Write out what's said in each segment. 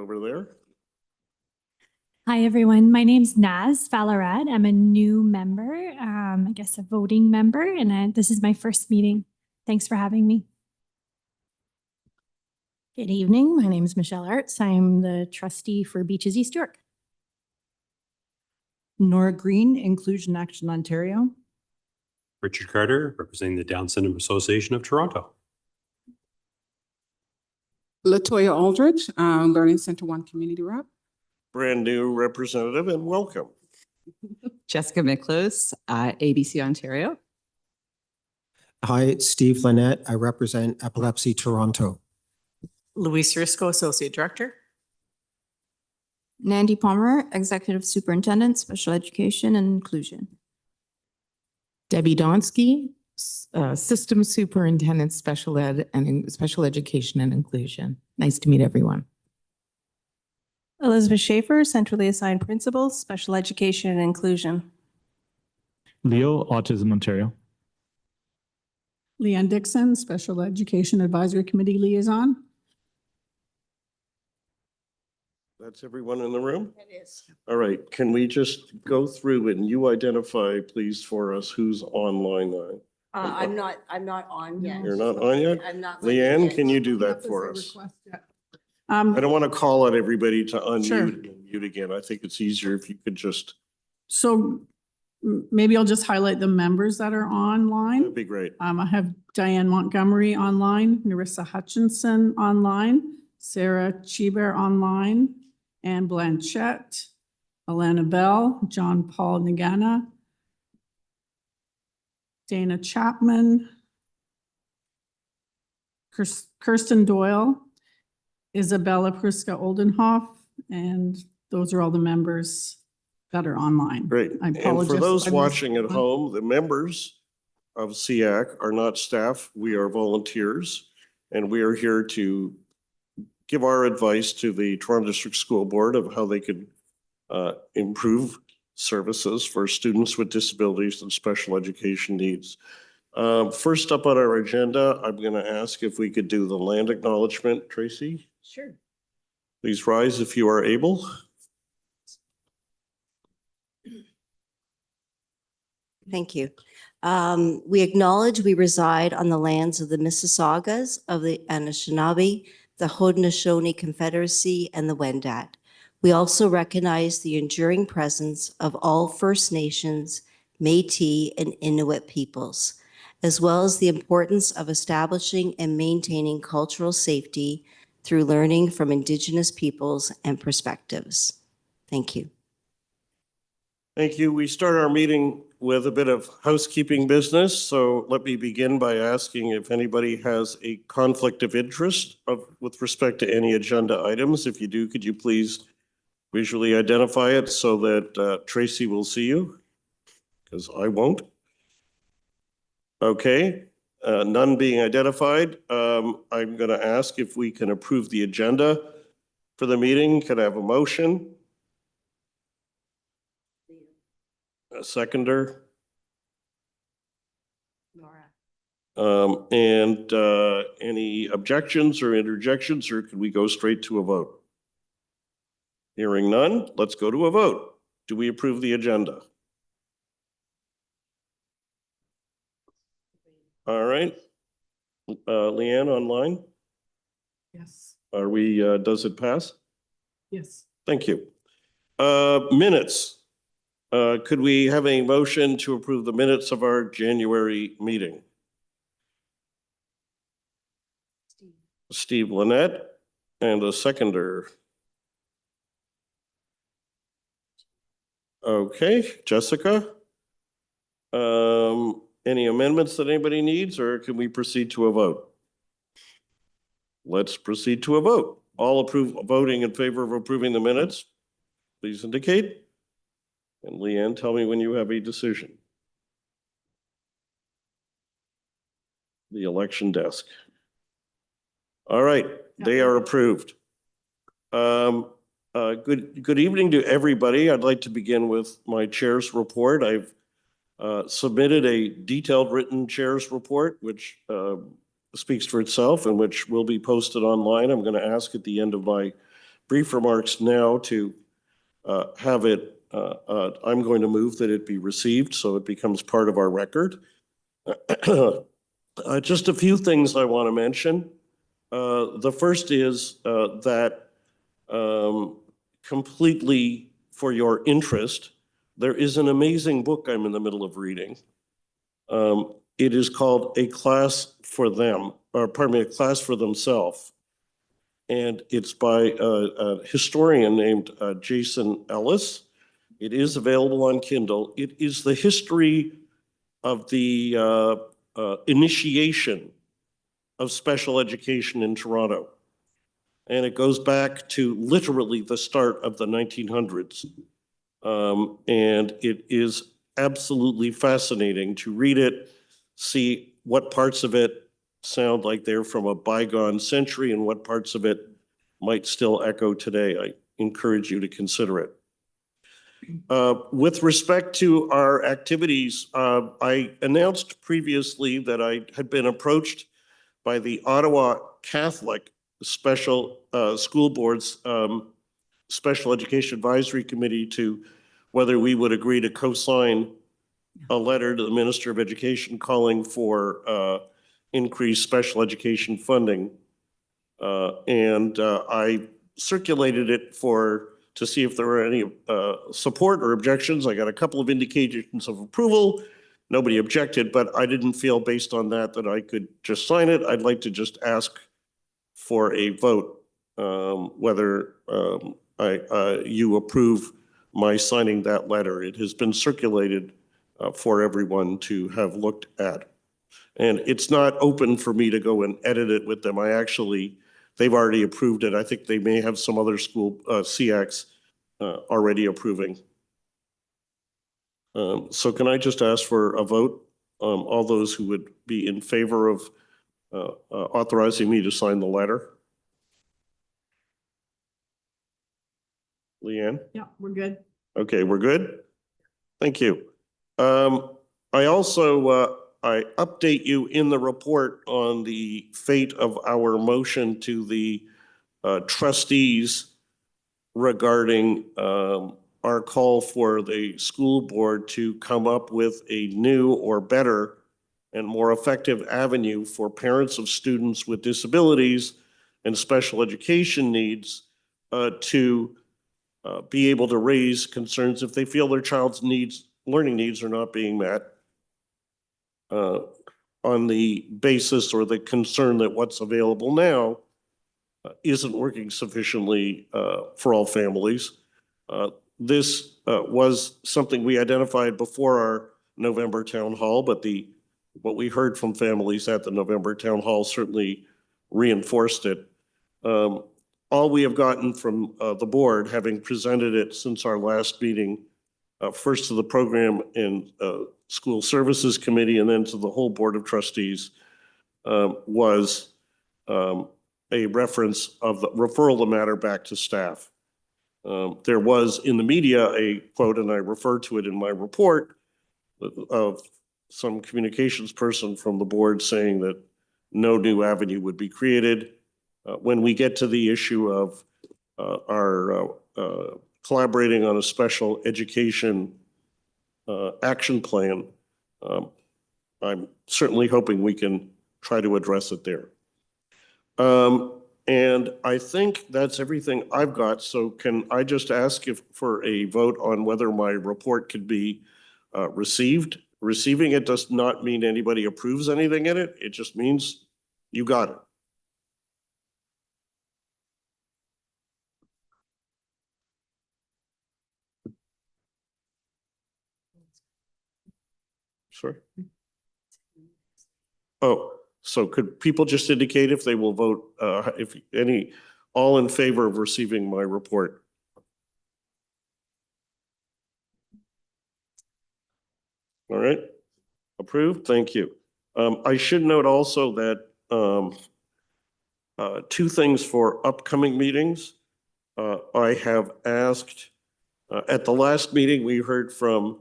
Over there. Hi, everyone. My name's Naz Falarad. I'm a new member, I guess a voting member, and this is my first meeting. Thanks for having me. Good evening. My name is Michelle Arts. I'm the trustee for Beaches East York. Nora Green, Inclusion Action Ontario. Richard Carter, representing the Down Syndrome Association of Toronto. Latoya Aldridge, Learning Center 1 Community Rep. Brand new representative and welcome. Jessica Miklos, ABC Ontario. Hi, it's Steve Lynette. I represent Epilepsy Toronto. Luis Risco, Associate Director. Nandy Palmer, Executive Superintendent, Special Education and Inclusion. Debbie Donsky, System Superintendent, Special Ed and Special Education and Inclusion. Nice to meet everyone. Elizabeth Schaefer, Centrally Assigned Principal, Special Education and Inclusion. Leo, Autism Ontario. Leanne Dixon, Special Education Advisory Committee Liaison. That's everyone in the room? It is. All right, can we just go through and you identify, please, for us who's online now? I'm not on yet. You're not on yet? I'm not. Leanne, can you do that for us? I don't want to call on everybody to unmute Sure. and mute again. I think it's easier if you could just, So maybe I'll just highlight the members that are online. that'd be great. I have Diane Montgomery online, Narissa Hutchinson online, Sarah Cheeber online, Anne Blanchette, Alana Bell, John Paul Nagana, Dana Chapman, Kirsten Doyle, Isabella Priska Oldenhoff, and those are all the members that are online. Great. I And apologize. for those I missed watching at one. home, the members of SEAC are not staff. We are volunteers. And we are here to give our advice to the Toronto District School Board of how they could improve services for students with disabilities and special education needs. First up on our agenda, I'm going to ask if we could do the land acknowledgement. Tracy, Sure. please rise if you are able. Thank you. We acknowledge we reside on the lands of the Mississaugas of the Anishinaabe, the Haudenosaunee Confederacy, and the Wendat. We also recognize the enduring presence of all First Nations, Métis, and Inuit peoples, as well as the importance of establishing and maintaining cultural safety through learning from Indigenous peoples and perspectives. Thank you. Thank you. We start our meeting with a bit of housekeeping business. So let me begin by asking if anybody has a conflict of interest with respect to any agenda items. If you do, could you please visually identify it so that Tracy will see you? Because I won't. Okay, none being identified. I'm going to ask if we can approve the agenda for the meeting. Can I have a motion? A seconder? Nora. And any objections or interjections, or can we go straight to a vote? Hearing none, let's go to a vote. Do we approve the agenda? All right. Leanne, online? Yes, Are we, does it pass? yes. Thank you. Minutes. Could we have a motion to approve the minutes of our January meeting? Steve Lynette, and a seconder. Okay, Jessica. Any amendments that anybody needs, or can we proceed to a vote? Let's proceed to a vote. All voting in favor of approving the minutes, please indicate. And Leanne, tell me when you have a decision. The election desk. All right, they are approved. Good evening to everybody. I'd like to begin with my chair's report. I've submitted a detailed written chair's report, which speaks for itself and which will be posted online. I'm going to ask at the end of my brief remarks now to have it, I'm going to move that it be received so it becomes part of our record. Just a few things I want to mention. The first is that completely for your interest, there is an amazing book I'm in the middle of reading. It is called A Class for Them, or pardon me, A Class for Themselves. And it's by a historian named Jason Ellis. It is available on Kindle. It is the history of the initiation of special education in Toronto. And it goes back to literally the start of the 1900s. And it is absolutely fascinating to read it, see what parts of it sound like they're from a bygone century and what parts of it might still echo today. I encourage you to consider it. With respect to our activities, I announced previously that I had been approached by the Ottawa Catholic Special School Board's Special Education Advisory Committee to whether we would agree to co-sign a letter to the Minister of Education calling for increased special education funding. I circulated it to see if there were any support or objections. I got a couple of indications of approval. Nobody objected, but I didn't feel based on that I could just sign it. I'd like to just ask for a vote whether you approve my signing that letter. It has been circulated for everyone to have looked at. And it's not open for me to go and edit it with them. They've already approved it. I think they may have some other school SEACs already approving. So can I just ask for a vote? All those who would be in favor of authorizing me to sign the letter? Leanne? Yeah, we're good. Okay, we're good? Thank you. I also, I update you in the report on the fate of our motion to the trustees regarding our call for the school board to come up with a new or better and more effective avenue for parents of students with disabilities and special education needs to be able to raise concerns if they feel their child's learning needs are not being met on the basis or the concern that what's available now isn't working sufficiently for all families. This was something we identified before our November town hall, but what we heard from families at the November town hall certainly reinforced it. All we have gotten from the board, having presented it since our last meeting, first to the program and school services committee and then to the whole board of trustees, was a reference of the referral the matter back to staff. There was in the media a quote, and I referred to it in my report, of some communications person from the board saying that no new avenue would be created. When we get to the issue of our collaborating on a special education action plan, I'm certainly hoping we can try to address it there. And I think that's everything I've got. So can I just ask for a vote on whether my report could be received? Receiving it does not mean anybody approves anything in it. It just means you got it. Sorry. Oh, so could people just indicate if they will vote, if any, all in favor of receiving my report? All right, approved, thank you. I should note also that two things for upcoming meetings. I have asked, at the last meeting, we heard from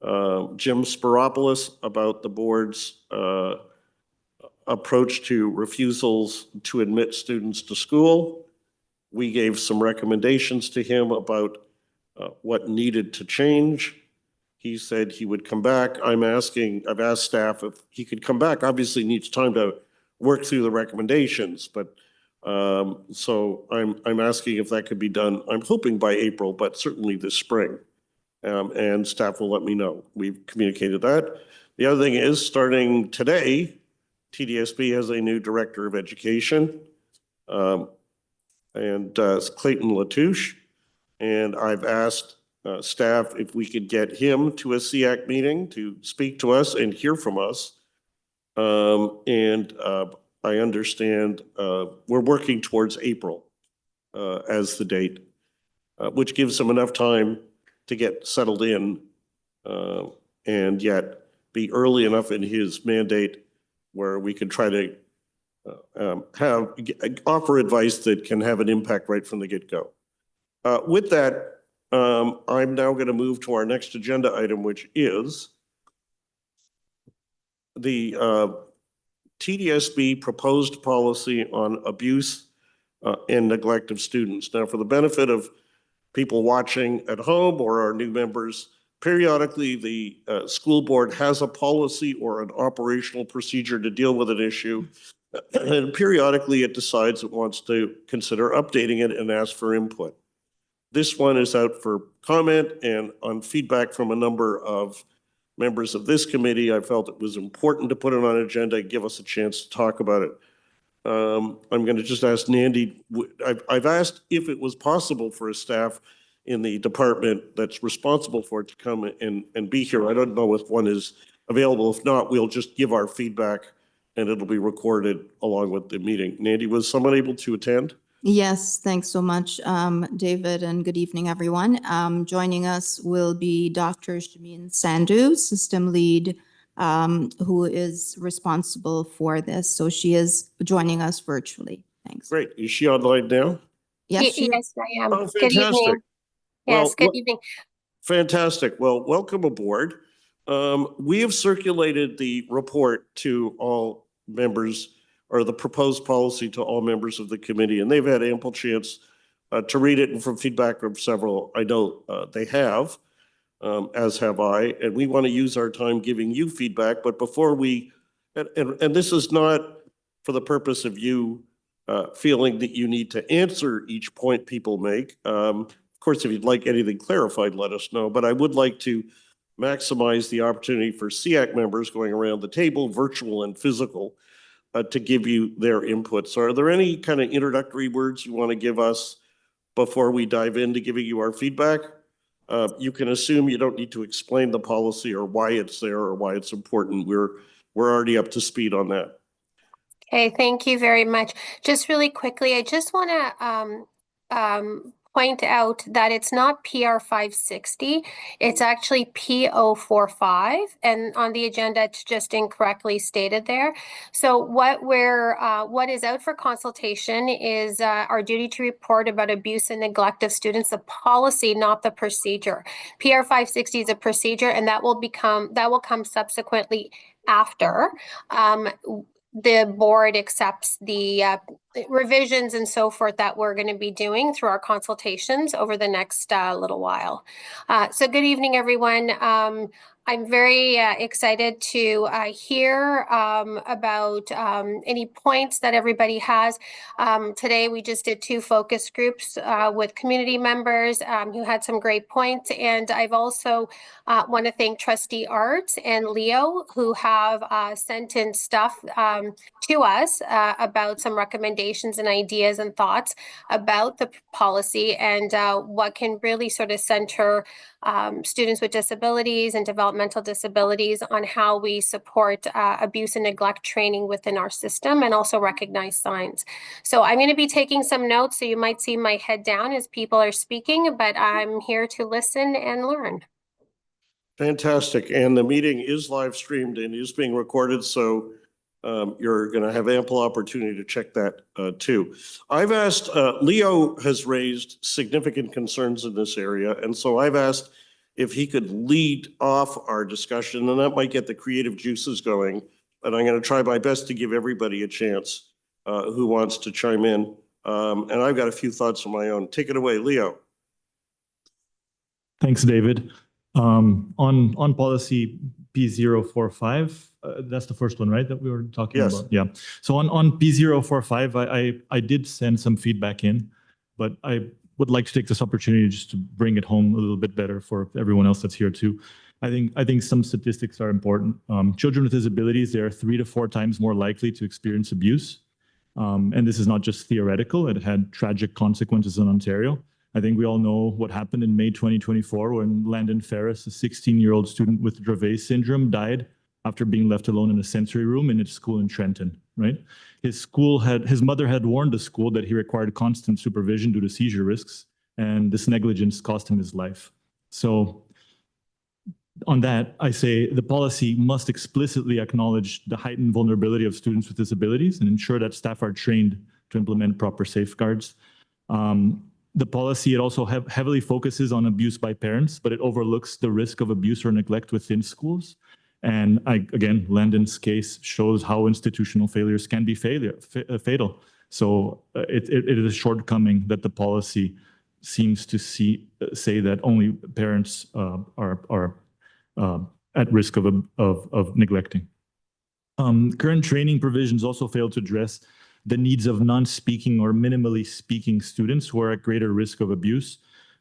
Jim Spiropoulos about the board's approach to refusals to admit students to school. We gave some recommendations to him about what needed to change. He said he would come back. I've asked staff if he could come back. Obviously needs time to work through the recommendations, but so I'm asking if that could be done. I'm hoping by April, but certainly this spring. And staff will let me know. We've communicated that. The other thing is, starting today, TDSB has a new director of education, and it's Clayton Latouche. And I've asked staff if we could get him to a SEAC meeting to speak to us and hear from us. I understand we're working towards April as the date, which gives him enough time to get settled in and yet be early enough in his mandate where we can try to offer advice that can have an impact right from the get-go. With that, I'm now going to move to our next agenda item, which is the TDSB proposed policy on abuse and neglect of students. Now, for the benefit of people watching at home or our new members, periodically the school board has a policy or an operational procedure to deal with an issue. And periodically it decides it wants to consider updating it and ask for input. This one is out for comment, and on feedback from a number of members of this committee, I felt it was important to put it on agenda and give us a chance to talk about it. I'm going to just ask Nandy, I've asked if it was possible for a staff in the department that's responsible for it to come and be here. I don't know if one is available. If not, we'll just give our feedback and it'll be recorded along with the meeting. Nandy, was someone able to attend? Yes, thanks so much, David, and good evening, everyone. Joining us will be Dr. Shamin Sandhu, system lead, who is responsible for this. So she is joining us virtually. Thanks. Great. Is she online now? Yes, she Yes, I am. Oh, Good fantastic. evening. Yes, Well, good evening. Fantastic. Well, welcome aboard. We have circulated the report to all members, or the proposed policy to all members of the committee, and they've had ample chance to read it, and from feedback from several, I know they have, as have I, and we want to use our time giving you feedback. But before we, and this is not for the purpose of you feeling that you need to answer each point people make. Of course, if you'd like anything clarified, let us know, but I would like to maximize the opportunity for SEAC members going around the table, virtual and physical, to give you their input. So are there any kind of introductory words you want to give us before we dive into giving you our feedback? You can assume you don't need to explain the policy or why it's there or why it's important. We're already up to speed on that. Okay, thank you very much. Just really quickly, I just want to point out that it's not PR 560, it's actually PO 45, and on the agenda it's just incorrectly stated there. So what is out for consultation is our duty to report about abuse and neglect of students, the policy, not the procedure. PR 560 is a procedure, and that will come subsequently after the board accepts the revisions and so forth that we're going to be doing through our consultations over the next little while. So good evening, everyone. I'm very excited to hear about any points that everybody has. Today, we just did 2 focus groups with community members who had some great points. And I've also want to thank Trustee Art and Leo, who have sent in stuff to us about some recommendations and ideas and thoughts about the policy and what can really sort of center students with disabilities and developmental disabilities on how we support abuse and neglect training within our system and also recognize signs. So I'm going to be taking some notes, so you might see my head down as people are speaking, but I'm here to listen and learn. Fantastic. And the meeting is live streamed and is being recorded, so you're going to have ample opportunity to check that too. I've asked, Leo has raised significant concerns in this area, and so I've asked if he could lead off our discussion, and that might get the creative juices going. And I'm going to try my best to give everybody a chance who wants to chime in. And I've got a few thoughts of my own. Take it away, Leo. Thanks, David. On policy P045, that's the first one, right, that we were talking Yes. about? Yeah. So on P045, I did send some feedback in, but I would like to take this opportunity just to bring it home a little bit better for everyone else that's here too. I think some statistics are important. Children with disabilities, they are 3 to 4 times more likely to experience abuse. And this is not just theoretical. It had tragic consequences in Ontario. I think we all know what happened in May 2024 when Landon Ferris, a 16-year-old student with Dravet syndrome, died after being left alone in a sensory room in its school in Trenton, right? His mother had warned the school that he required constant supervision due to seizure risks, and this negligence cost him his life. So on that, I say the policy must explicitly acknowledge the heightened vulnerability of students with disabilities and ensure that staff are trained to implement proper safeguards. The policy, it also heavily focuses on abuse by parents, but it overlooks the risk of abuse or neglect within schools. And again, Landon's case shows how institutional failures can be fatal. So it is a shortcoming that the policy seems to say that only parents are at risk of neglecting. Current training provisions also fail to address the needs of non-speaking or minimally speaking students who are at greater risk of abuse.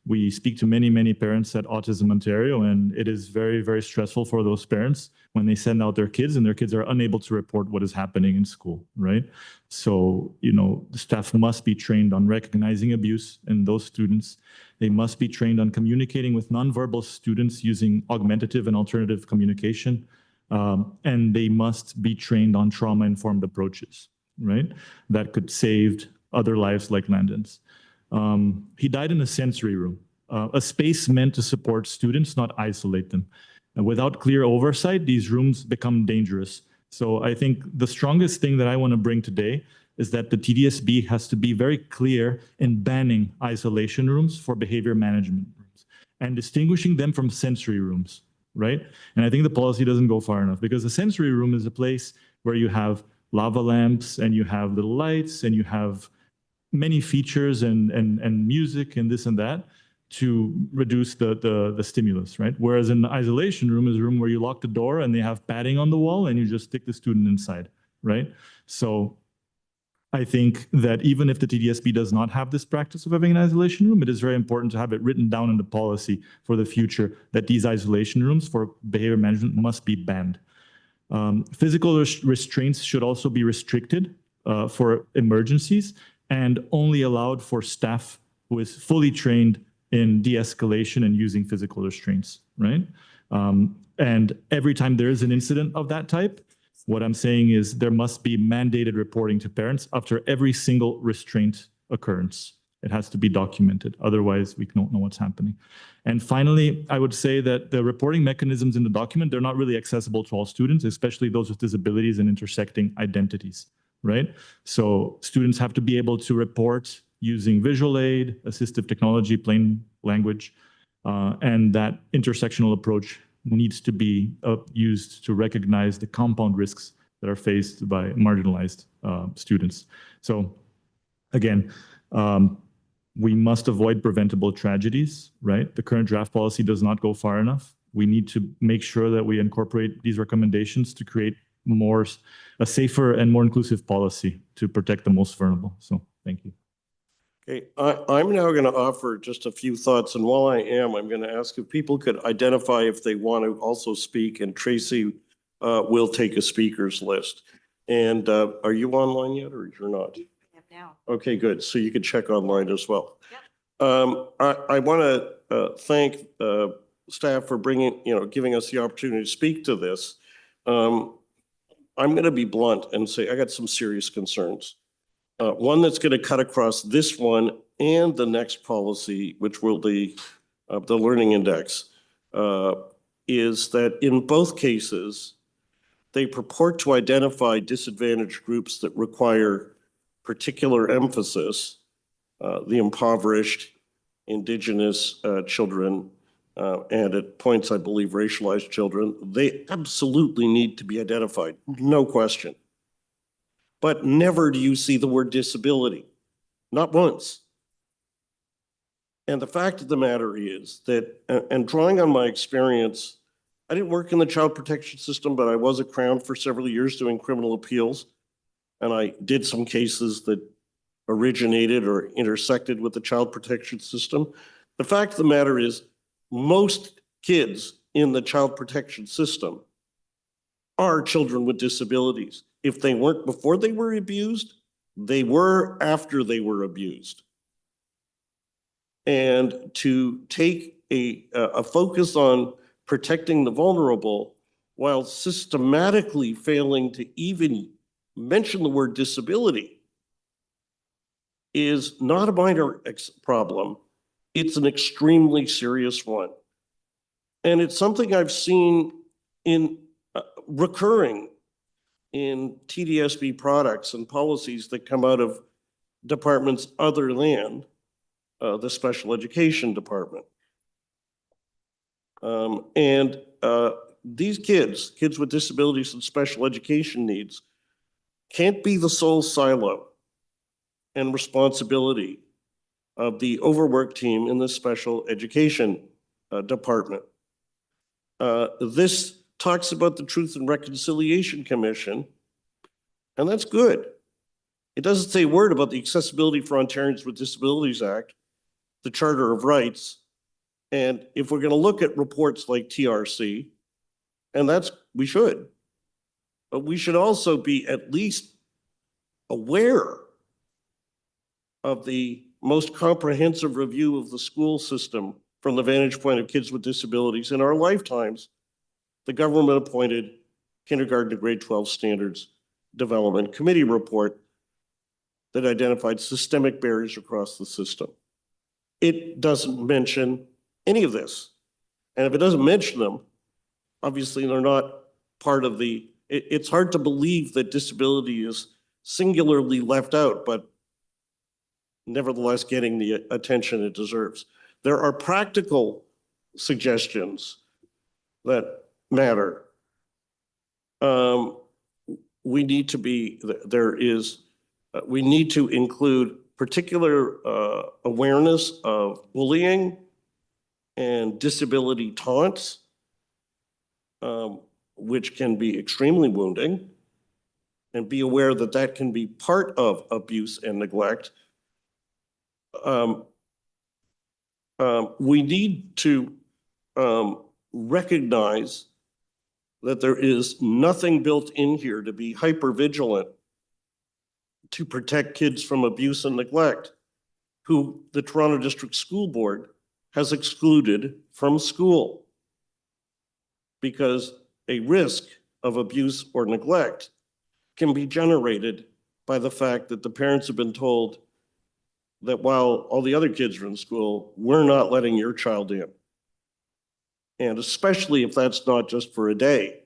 We speak to many, many parents at Autism Ontario, and it is very, very stressful for those parents when they send out their kids and their kids are unable to report what is happening in school, right? So, the staff must be trained on recognizing abuse in those students. They must be trained on communicating with nonverbal students using augmentative and alternative communication. And they must be trained on trauma-informed approaches, right? That could save other lives like Landon's. He died in a sensory room, a space meant to support students, not isolate them. And without clear oversight, these rooms become dangerous. So I think the strongest thing that I want to bring today is that the TDSB has to be very clear in banning isolation rooms for behavior management rooms and distinguishing them from sensory rooms, right? And I think the policy doesn't go far enough because a sensory room is a place where you have lava lamps and you have little lights and you have many features and music and this and that to reduce the stimulus, right? Whereas an isolation room is a room where you lock the door and they have padding on the wall and you just stick the student inside, right? So I think that even if the TDSB does not have this practice of having an isolation room, it is very important to have it written down in the policy for the future that these isolation rooms for behavior management must be banned. Physical restraints should also be restricted for emergencies and only allowed for staff who is fully trained in de-escalation and using physical restraints, right? And every time there is an incident of that type, what I'm saying is there must be mandated reporting to parents after every single restraint occurrence. It has to be documented. Otherwise, we don't know what's happening. And finally, I would say that the reporting mechanisms in the document, they're not really accessible to all students, especially those with disabilities and intersecting identities, right? So students have to be able to report using visual aid, assistive technology, plain language, and that intersectional approach needs to be used to recognize the compound risks that are faced by marginalized students. So again, we must avoid preventable tragedies, right? The current draft policy does not go far enough. We need to make sure that we incorporate these recommendations to create a safer and more inclusive policy to protect the most vulnerable. So thank you. Okay, I'm now going to offer just a few thoughts, and while I am, I'm going to ask if people could identify if they want to also speak, and Tracy will take a speakers list. And are you online yet, or you're not? I am now. Okay, good. So you can check online as well. Yep. I want to thank staff for giving us the opportunity to speak to this. I'm going to be blunt and say I got some serious concerns. One that's going to cut across this one and the next policy, which will be the learning index, is that in both cases, they purport to identify disadvantaged groups that require particular emphasis, the impoverished, Indigenous children, and at points, I believe, racialized children. They absolutely need to be identified, no question. But never do you see the word disability. not once. And the fact of the matter is that, and drawing on my experience, I didn't work in the child protection system, but I was at Crown for several years doing criminal appeals. And I did some cases that originated or intersected with the child protection system. The fact of the matter is, most kids in the child protection system are children with disabilities. If they weren't before they were abused, they were after they were abused. And to take a focus on protecting the vulnerable while systematically failing to even mention the word disability is not a minor problem. It's an extremely serious one. And it's something I've seen in recurring in TDSB products and policies that come out of departments other than the special education department. These kids with disabilities and special education needs, can't be the sole silo and responsibility of the overworked team in the special education department. This talks about the Truth and Reconciliation Commission, and that's good. It doesn't say a word about the Accessibility for Ontarians with Disabilities Act, the Charter of Rights, and if we're going to look at reports like TRC, and we should, but we should also be at least aware of the most comprehensive review of the school system from the vantage point of kids with disabilities in our lifetimes, the government-appointed Kindergarten to Grade 12 Standards Development Committee report that identified systemic barriers across the system. It doesn't mention any of this. And if it doesn't mention them, obviously they're not part of it's hard to believe that disability is singularly left out, but nevertheless getting the attention it deserves. There are practical suggestions that matter. We need to include particular awareness of bullying and disability taunts, which can be extremely wounding, and be aware that that can be part of abuse and neglect. We need to recognize that there is nothing built in here to be hypervigilant to protect kids from abuse and neglect, who the Toronto District School Board has excluded from school because a risk of abuse or neglect can be generated by the fact that the parents have been told that while all the other kids are in school, we're not letting your child in. And especially if that's not just for a day,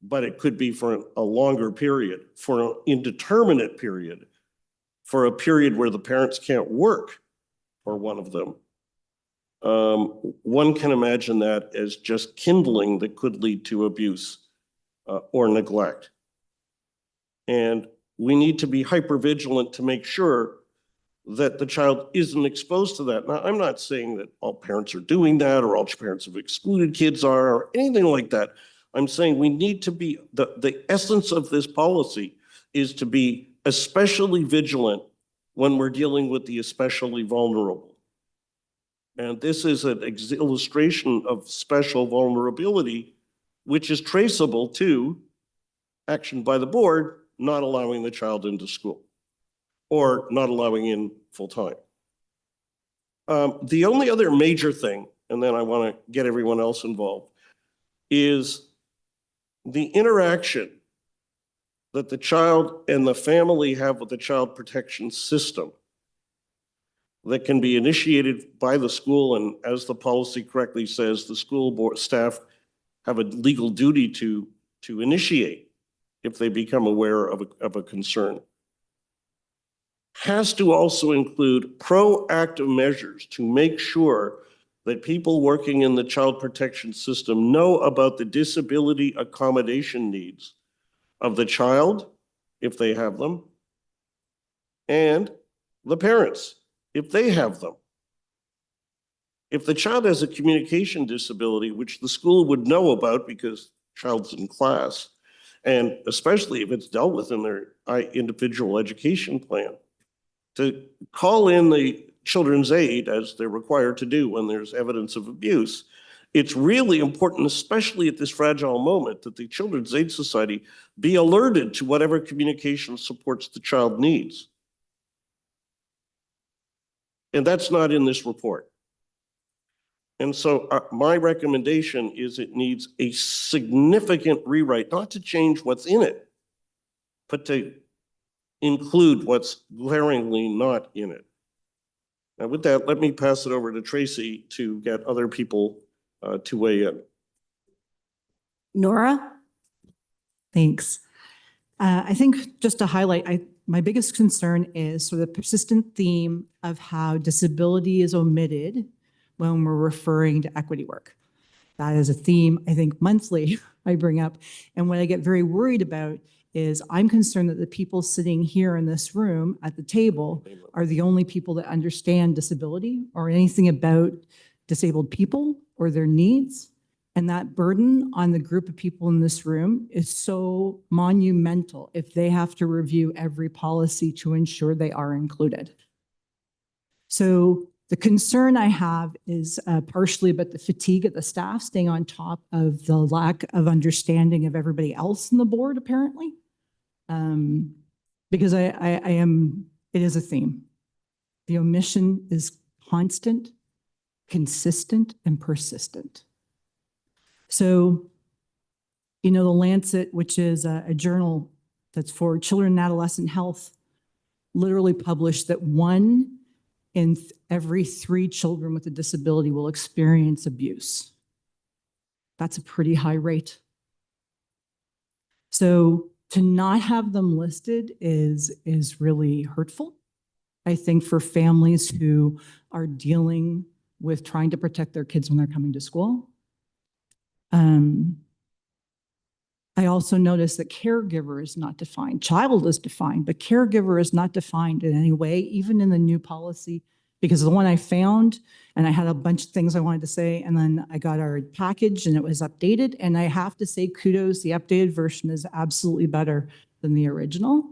but it could be for a longer period, for an indeterminate period, for a period where the parents can't work, or one of them. One can imagine that as just kindling that could lead to abuse or neglect. And we need to be hypervigilant to make sure that the child isn't exposed to that. Now, I'm not saying that all parents are doing that or all parents of excluded kids are or anything like that. I'm saying we need to be, the essence of this policy is to be especially vigilant when we're dealing with the especially vulnerable. And this is an illustration of special vulnerability, which is traceable to action by the board not allowing the child into school or not allowing in full time. The only other major thing, and then I want to get everyone else involved, is the interaction that the child and the family have with the child protection system that can be initiated by the school. And as the policy correctly says, the school board staff have a legal duty to initiate if they become aware of a concern. Has to also include proactive measures to make sure that people working in the child protection system know about the disability accommodation needs of the child, if they have them, and the parents, if they have them. If the child has a communication disability, which the school would know about because child's in class, and especially if it's dealt with in their individual education plan, to call in the children's aid as they're required to do when there's evidence of abuse. It's really important, especially at this fragile moment, that the Children's Aid Society be alerted to whatever communication supports the child needs. And that's not in this report. And so my recommendation is it needs a significant rewrite, not to change what's in it, but to include what's glaringly not in it. Now with that, let me pass it over to Tracy to get other people to weigh in. Nora? Thanks. I think just to highlight, my biggest concern is sort of the persistent theme of how disability is omitted when we're referring to equity work. That is a theme I think monthly I bring up. And what I get very worried about is I'm concerned that the people sitting here in this room at the table are the only people that understand disability or anything about disabled people or their needs. And that burden on the group of people in this room is so monumental if they have to review every policy to ensure they are included. So the concern I have is partially about the fatigue of the staff staying on top of the lack of understanding of everybody else in the board, apparently. Because it is a theme. The omission is constant, consistent, and persistent. So, you know, the Lancet, which is a journal that's for children and adolescent health, literally published that 1 in every 3 children with a disability will experience abuse. That's a pretty high rate. So to not have them listed is really hurtful, I think, for families who are dealing with trying to protect their kids when they're coming to school. I also noticed that caregiver is not defined. Child is defined, but caregiver is not defined in any way, even in the new policy, because the one I found, and I had a bunch of things I wanted to say, and then I got our package and it was updated. And I have to say kudos, the updated version is absolutely better than the original.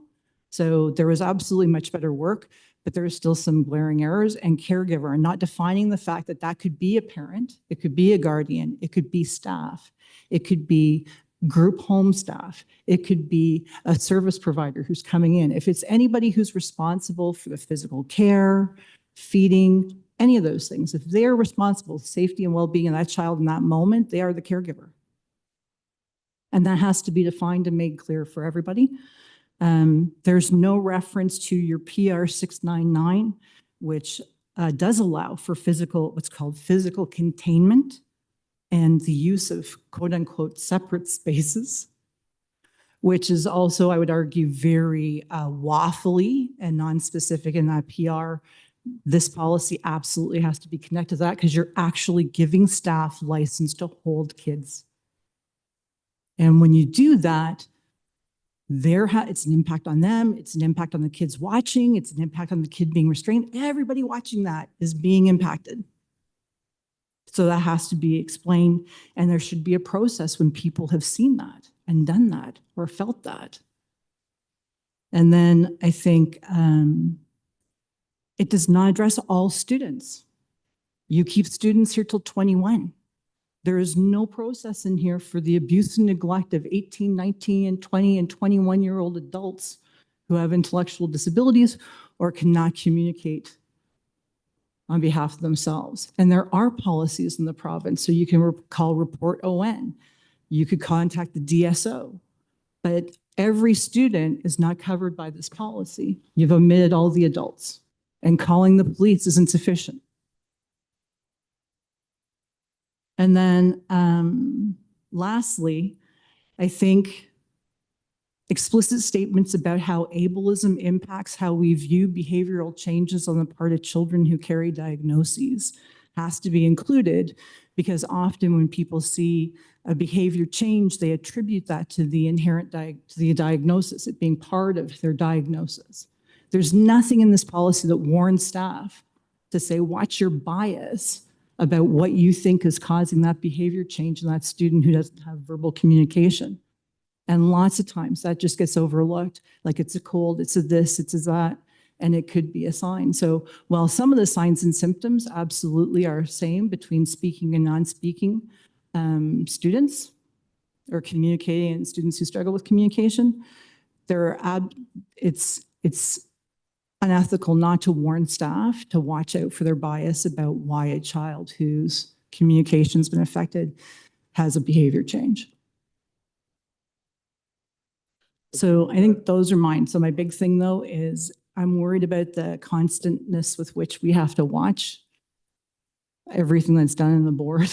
So there was absolutely much better work, but there is still some glaring errors, and caregiver, and not defining the fact that that could be a parent, it could be a guardian, it could be staff, it could be group home staff, it could be a service provider who's coming in. If it's anybody who's responsible for the physical care, feeding, any of those things, if they're responsible for safety and well-being of that child in that moment, they are the caregiver. And that has to be defined and made clear for everybody. There's no reference to your PR 699, which does allow for what's called physical containment and the use of quote unquote separate spaces, which is also, I would argue, very waffly and non-specific in that PR. This policy absolutely has to be connected to that because you're actually giving staff license to hold kids. And when you do that, it's an impact on them, it's an impact on the kids watching, it's an impact on the kid being restrained. Everybody watching that is being impacted. So that has to be explained, and there should be a process when people have seen that and done that or felt that. And then I think it does not address all students. You keep students here till 21. There is no process in here for the abuse and neglect of 18, 19, and 20 and 21-year-old adults who have intellectual disabilities or cannot communicate on behalf of themselves. And there are policies in the province, so you can call Report ON. You could contact the DSO, but every student is not covered by this policy. You've omitted all the adults, and calling the police is insufficient. And then lastly, I think explicit statements about how ableism impacts how we view behavioral changes on the part of children who carry diagnoses has to be included, because often when people see a behavior change, they attribute that to the inherent diagnosis, it being part of their diagnosis. There's nothing in this policy that warns staff to say, watch your bias about what you think is causing that behavior change in that student who doesn't have verbal communication. And lots of times that just gets overlooked, like it's a cold, it's a this, it's a that, and it could be a sign. So while some of the signs and symptoms absolutely are same between speaking and non-speaking students or communicating and students who struggle with communication, it's unethical not to warn staff to watch out for their bias about why a child whose communication's been affected has a behavior change. So I think those are mine. So my big thing though is I'm worried about the constantness with which we have to watch everything that's done in the board.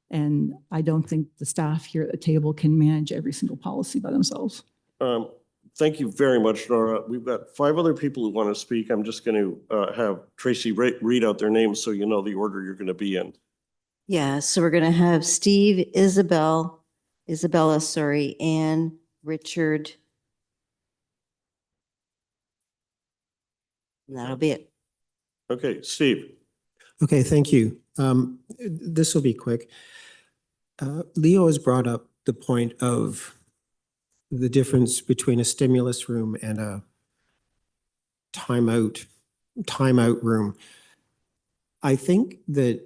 And I don't think the staff here at the table can manage every single policy by themselves. Thank you very much, Nora. We've got 5 other people who want to speak. I'm just going to have Tracy read out their names so you know the order you're going to be in. Yeah, so we're going to have Steve, Isabella, Ann, Richard. And that'll be it. Okay, Steve. Okay, thank you. This will be quick. Leo has brought up the point of the difference between a stimulus room and a timeout room. I think that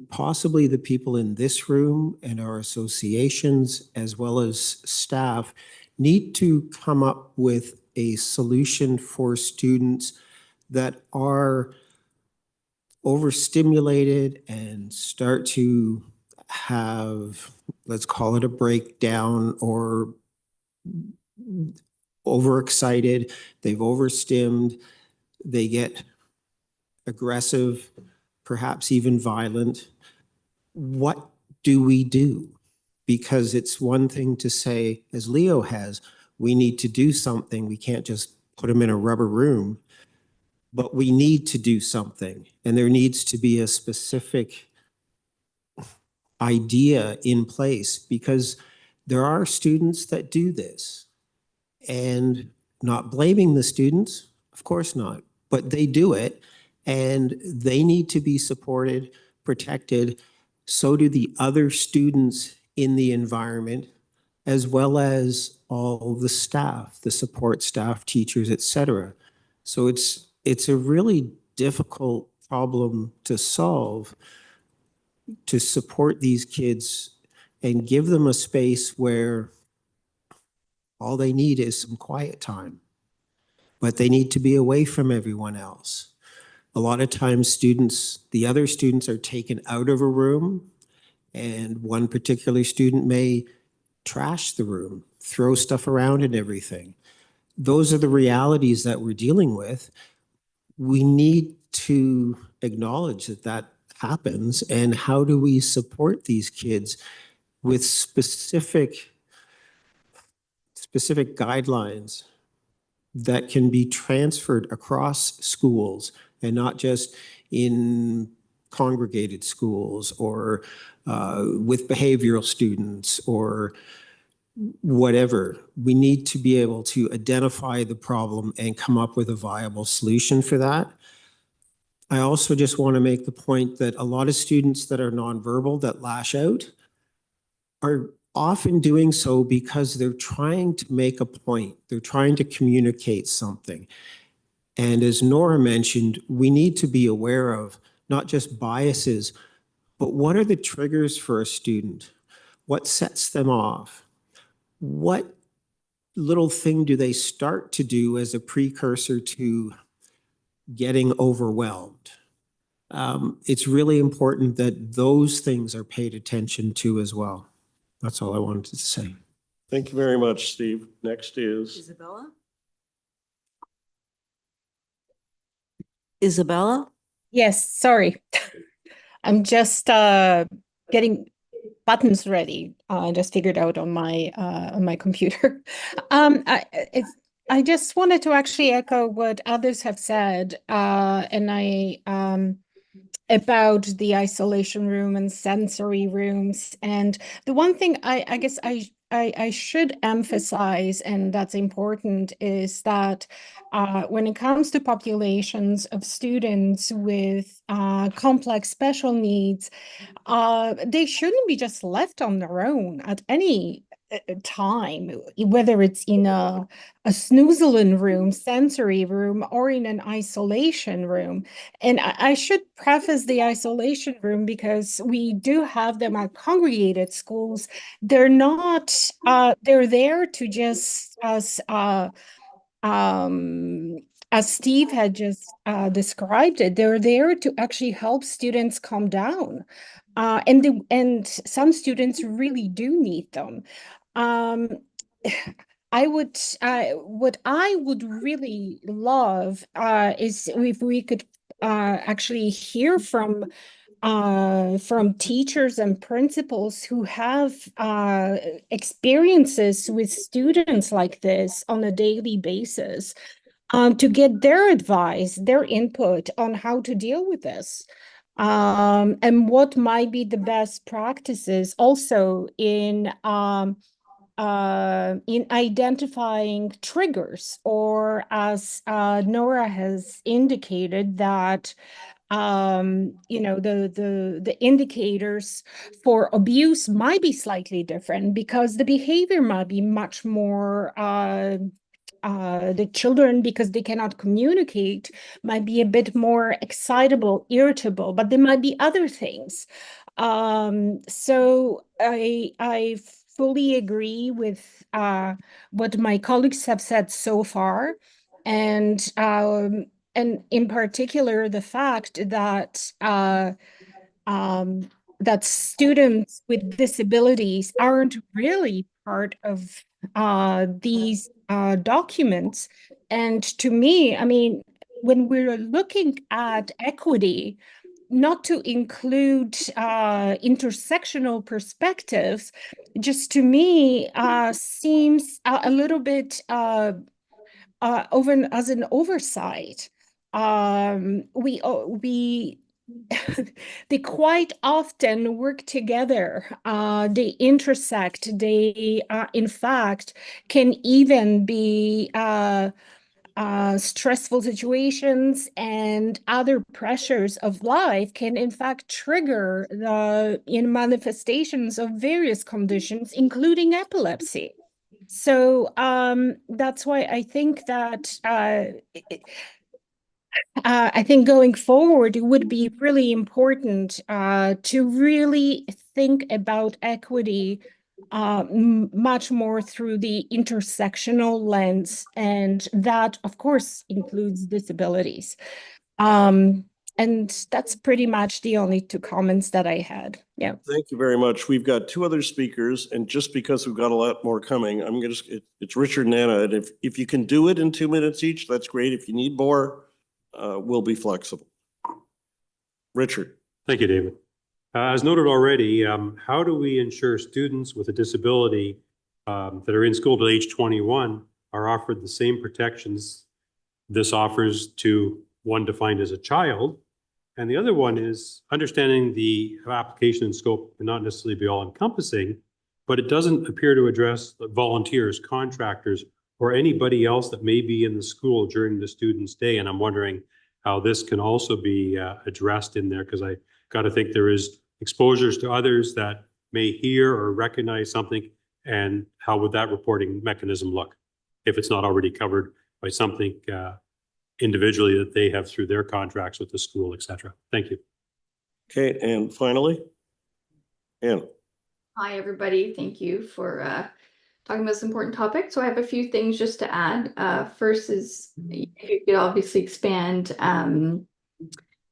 possibly the people in this room and our associations, as well as staff, need to come up with a solution for students that are overstimulated and start to have, let's call it a breakdown, or overexcited, they've overstimmed, they get aggressive, perhaps even violent. What do we do? Because it's one thing to say, as Leo has, we need to do something. We can't just put them in a rubber room, but we need to do something. And there needs to be a specific idea in place, because there are students that do this. And not blaming the students, of course not, but they do it and they need to be supported, protected. So do the other students in the environment, as well as all the staff, the support staff, teachers, etc. So it's a really difficult problem to solve, to support these kids and give them a space where all they need is some quiet time, but they need to be away from everyone else. A lot of times students, the other students are taken out of a room, and one particular student may trash the room, throw stuff around and everything. Those are the realities that we're dealing with. We need to acknowledge that that happens, and how do we support these kids with specific guidelines that can be transferred across schools and not just in congregated schools or with behavioral students or whatever. We need to be able to identify the problem and come up with a viable solution for that. I also just want to make the point that a lot of students that are nonverbal, that lash out, are often doing so because they're trying to make a point. They're trying to communicate something. And as Nora mentioned, we need to be aware of not just biases, but what are the triggers for a student? What sets them off? What little thing do they start to do as a precursor to getting overwhelmed? It's really important that those things are paid attention to as well. That's all I wanted to say. Thank you very much, Steve. Next is Isabella? Yes, sorry. I'm just getting buttons ready. I just figured out on my computer. I just wanted to actually echo what others have said, and about the isolation room and sensory rooms. And the one thing I guess I I should emphasize, and that's important, is that when it comes to populations of students with complex special needs, they shouldn't be just left on their own at any time, whether it's in a snoozling room, sensory room, or in an isolation room. And I should preface the isolation room because we do have them at congregated schools. They're not, they're there to just, as Steve had just described it, they're there to actually help students calm down. And some students really do need them. What I would really love is if we could actually hear from teachers and principals who have experiences with students like this on a daily basis, to get their advice, their input on how to deal with this. And what might be the best practices also in identifying triggers, or as Nora has indicated, that the indicators for abuse might be slightly different because the behavior might be much more the children, because they cannot communicate, might be a bit more excitable, irritable, but there might be other things. So I fully agree with what my colleagues have said so far, and in particular the fact that that students with disabilities aren't really part of these documents. And to me, I mean, when we're looking at equity, not to include intersectional perspectives, just to me seems a little bit as an oversight. We they quite often work together. They intersect. They, in fact, can even be stressful situations and other pressures of life can, in fact, trigger the manifestations of various conditions, including epilepsy. So that's why I think that I think going forward, it would be really important to really think about equity much more through the intersectional lens, and that, of course, includes disabilities. And that's pretty much the only two comments that I had. Yeah. Thank you very much. We've got two other speakers, and just because we've got a lot more coming, I'm gonna, it's Richard and Anna, and if you can do it in 2 minutes each, that's great. If you need more, we'll be flexible. Richard. Thank you, David. As noted already, how do we ensure students with a disability that are in school till age 21 are offered the same protections this offers to one defined as a child? And the other one is understanding the application and scope and not necessarily be all encompassing, but it doesn't appear to address the volunteers, contractors, or anybody else that may be in the school during the student's day. And I'm wondering how this can also be addressed in there, because I got to think there is exposures to others that may hear or recognize something, and how would that reporting mechanism look if it's not already covered by something individually that they have through their contracts with the school, et cetera. Thank you. Okay, and finally, Anna. Hi, everybody. Thank you for talking about this important topic. So I have a few things just to add. First is, if you could obviously expand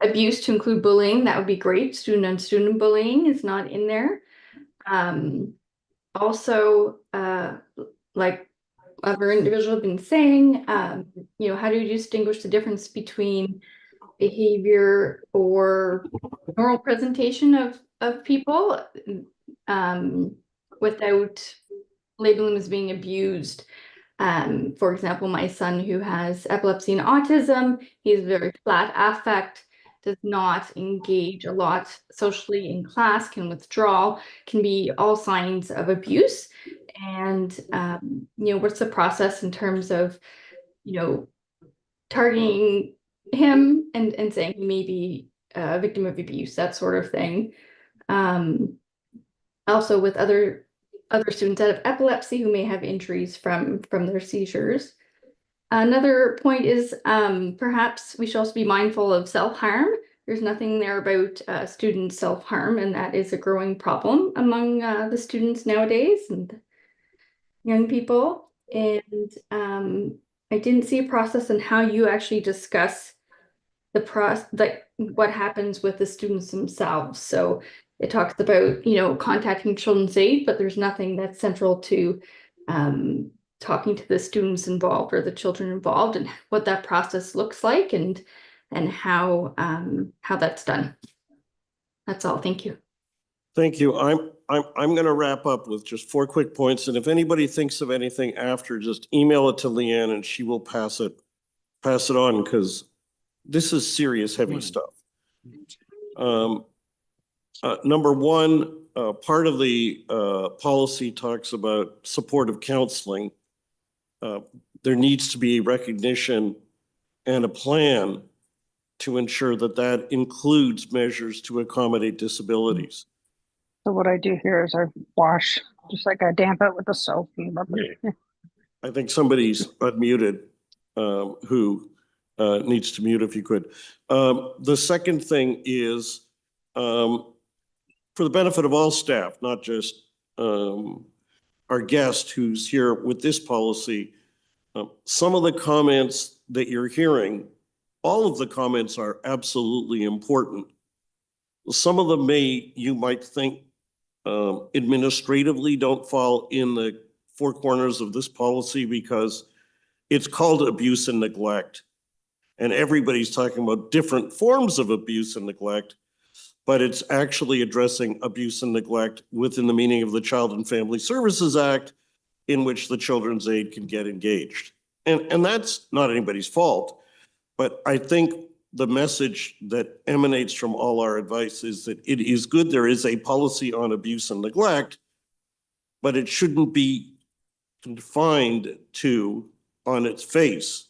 abuse to include bullying, that would be great. Student on student bullying is not in there. Also, like other individuals have been saying, how do you distinguish the difference between behavior or normal presentation of people without labeling them as being abused? For example, my son, who has epilepsy and autism, he has very flat affect. does not engage a lot socially in class, can withdraw, can be all signs of abuse. And, what's the process in terms of, targeting him and saying he may be a victim of abuse, that sort of thing. Also with other students that have epilepsy who may have injuries from their seizures. Another point is perhaps we should also be mindful of self-harm. There's nothing there about student self-harm, and that is a growing problem among the students nowadays and young people. And I didn't see a process on how you actually discuss the what happens with the students themselves. So it talks about, contacting Children's Aid, but there's nothing that's central to talking to the students involved or the children involved and what that process looks like and how that's done. That's all. Thank you. Thank you. I'm going to wrap up with just 4 quick points. And if anybody thinks of anything after, just email it to Leanne and she will pass it on, because this is serious, heavy stuff. Number one, part of the policy talks about supportive counseling. There needs to be a recognition and a plan to ensure that that includes measures to accommodate disabilities. So what I do here is I wash, just like I damp it with the soap. I think somebody's unmuted who needs to mute if you could. The second thing is for the benefit of all staff, not just our guest who's here with this policy, some of the comments that you're hearing, all of the comments are absolutely important. Some of them you might think administratively don't fall in the 4 corners of this policy because it's called abuse and neglect. And everybody's talking about different forms of abuse and neglect, but it's actually addressing abuse and neglect within the meaning of the Child and Family Services Act, in which the Children's Aid can get engaged. And that's not anybody's fault, but I think the message that emanates from all our advice is that it is good there is a policy on abuse and neglect, but it shouldn't be confined to, on its face,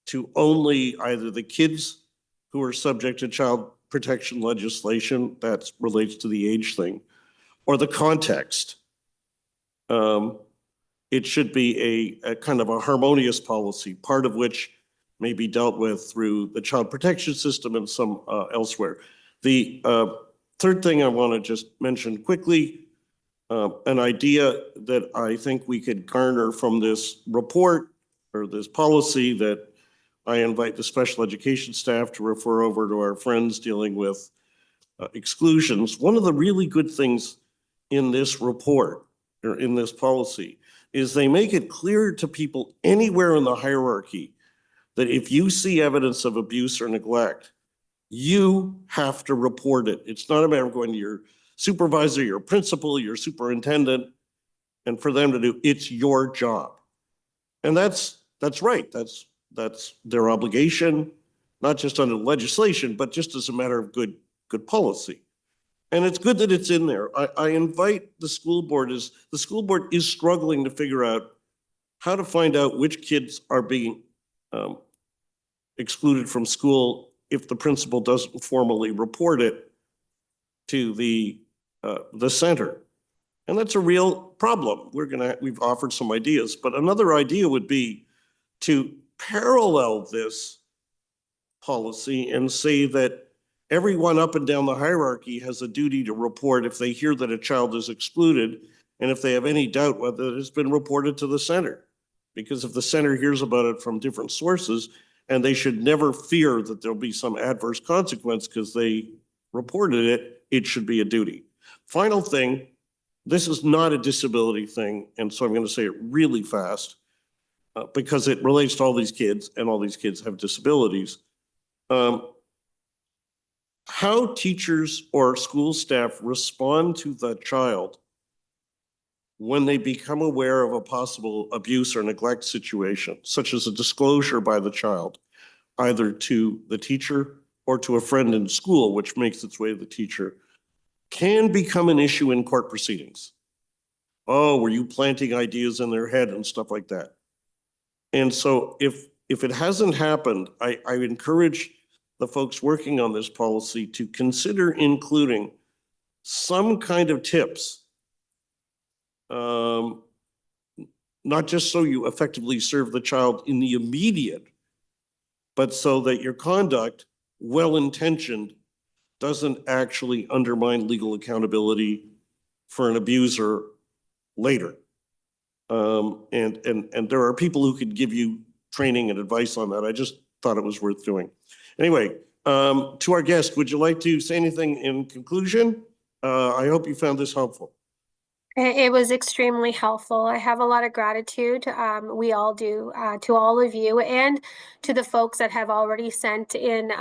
to only either the kids who are subject to child protection legislation, that relates to the age thing, or the context. It should be a kind of a harmonious policy, part of which may be dealt with through the child protection system and some elsewhere. The third thing I want to just mention quickly, an idea that I think we could garner from this report or this policy that I invite the special education staff to refer over to our friends dealing with exclusions. One of the really good things in this report or in this policy is they make it clear to people anywhere in the hierarchy that if you see evidence of abuse or neglect, you have to report it. It's not a matter of going to your supervisor, your principal, your superintendent, and for them to do, it's your job. And that's right. That's their obligation, not just under legislation, but just as a matter of good policy. And it's good that it's in there. I invite the school board is struggling to figure out how to find out which kids are being excluded from school if the principal doesn't formally report it to the center. And that's a real problem. We've offered some ideas, but another idea would be to parallel this policy and say that everyone up and down the hierarchy has a duty to report if they hear that a child is excluded and if they have any doubt whether it has been reported to the center. Because if the center hears about it from different sources, and they should never fear that there'll be some adverse consequence because they reported it, it should be a duty. Final thing, this is not a disability thing, and so I'm going to say it really fast because it relates to all these kids, and all these kids have disabilities. How teachers or school staff respond to the child when they become aware of a possible abuse or neglect situation, such as a disclosure by the child, either to the teacher or to a friend in school, which makes its way to the teacher, can become an issue in court proceedings. Oh, were you planting ideas in their head and stuff like that? And so if it hasn't happened, I encourage the folks working on this policy to consider including some kind of tips. Not just so you effectively serve the child in the immediate, but so that your conduct, well-intentioned, doesn't actually undermine legal accountability for an abuser later. And there are people who could give you training and advice on that. I just thought it was worth doing. Anyway, to our guest, would you like to say anything in conclusion? I hope you found this helpful. It was extremely helpful. I have a lot of gratitude. We all do, to all of you and to the folks that have already sent in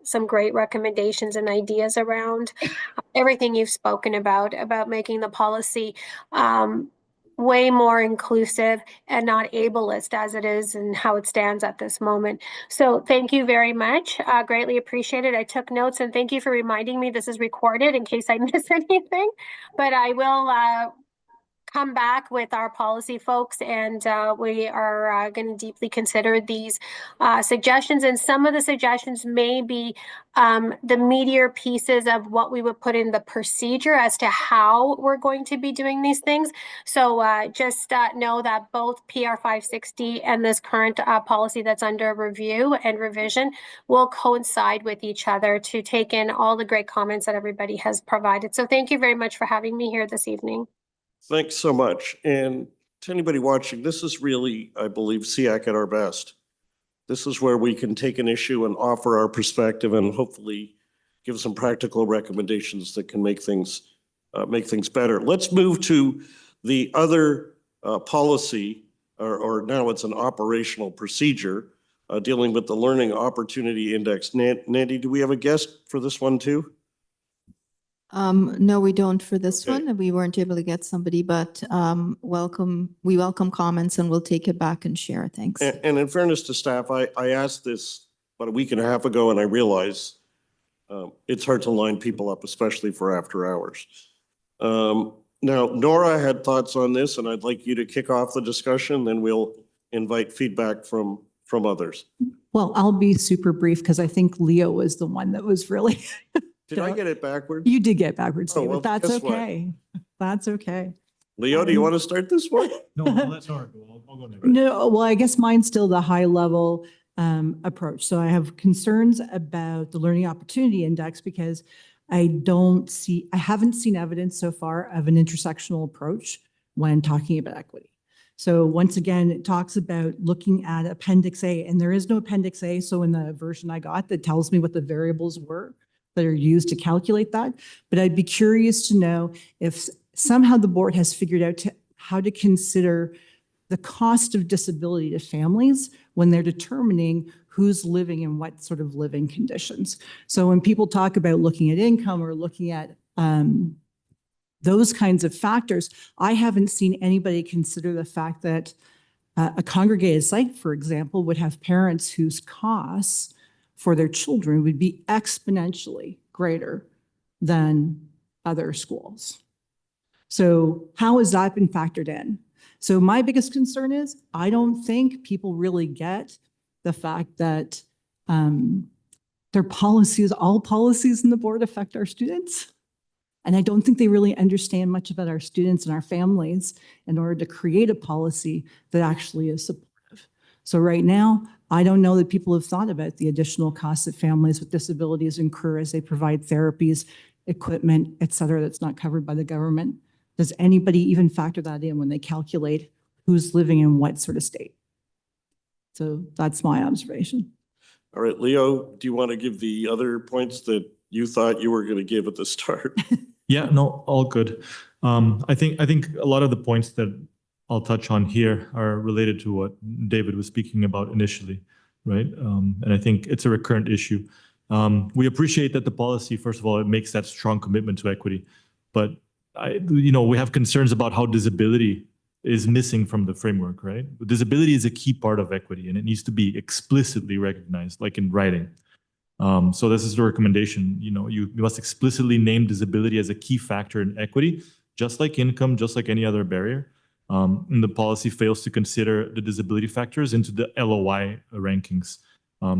some great recommendations and ideas around everything you've spoken about making the policy way more inclusive and not ableist as it is and how it stands at this moment. So thank you very much. Greatly appreciated. I took notes, and thank you for reminding me this is recorded in case I miss anything. But I will come back with our policy folks, and we are going to deeply consider these suggestions. And some of the suggestions may be the meatier pieces of what we would put in the procedure as to how we're going to be doing these things. So just know that both PR 560 and this current policy that's under review and revision will coincide with each other to take in all the great comments that everybody has provided. So thank you very much for having me here this evening. Thanks so much. And to anybody watching, this is really, I believe, SEAC at our best. This is where we can take an issue and offer our perspective and hopefully give some practical recommendations that can make things better. Let's move to the other policy, or now it's an operational procedure dealing with the Learning Opportunity Index. Nandy, do we have a guest for this one too? No, we don't for this Okay. one. We weren't able to get somebody, but we welcome comments and we'll take it back and share. Thanks. And in fairness to staff, I asked this about a week and a half ago, and I realize it's hard to line people up, especially for after hours. Now, Nora had thoughts on this, and I'd like you to kick off the discussion, then we'll invite feedback from others. Well, I'll be super brief because I think Leo was the one that was really. Did I get it backwards? You did get backwards, Oh, David. well, That's guess what? okay. That's okay. Leo, do you want to start this one? No, that's all right. I'll go next. No, well, I guess mine's still the high level approach. So I have concerns about the Learning Opportunity Index because I haven't seen evidence so far of an intersectional approach when talking about equity. So once again, it talks about looking at Appendix A, and there is no Appendix A. So in the version I got that tells me what the variables were that are used to calculate that. But I'd be curious to know if somehow the board has figured out how to consider the cost of disability to families when they're determining who's living in what sort of living conditions. So when people talk about looking at income or looking at those kinds of factors, I haven't seen anybody consider the fact that a congregated site, for example, would have parents whose costs for their children would be exponentially greater than other schools. So how has that been factored in? So my biggest concern is I don't think people really get the fact that their policies, all policies in the board affect our students. And I don't think they really understand much about our students and our families in order to create a policy that actually is supportive. So right now, I don't know that people have thought about the additional costs that families with disabilities incur as they provide therapies, equipment, et cetera, that's not covered by the government. Does anybody even factor that in when they calculate who's living in what sort of state? So that's my observation. All right, Leo, do you want to give the other points that you thought you were going to give at the start? Yeah, no, all good. I think a lot of the points that I'll touch on here are related to what David was speaking about initially, right? And I think it's a recurrent issue. We appreciate that the policy, first of all, it makes that strong commitment to equity, but we have concerns about how disability is missing from the framework, right? Disability is a key part of equity, and it needs to be explicitly recognized, like in writing. So this is the recommendation. You must explicitly name disability as a key factor in equity, just like income, just like any other barrier. And the policy fails to consider the disability factors into the LOI rankings.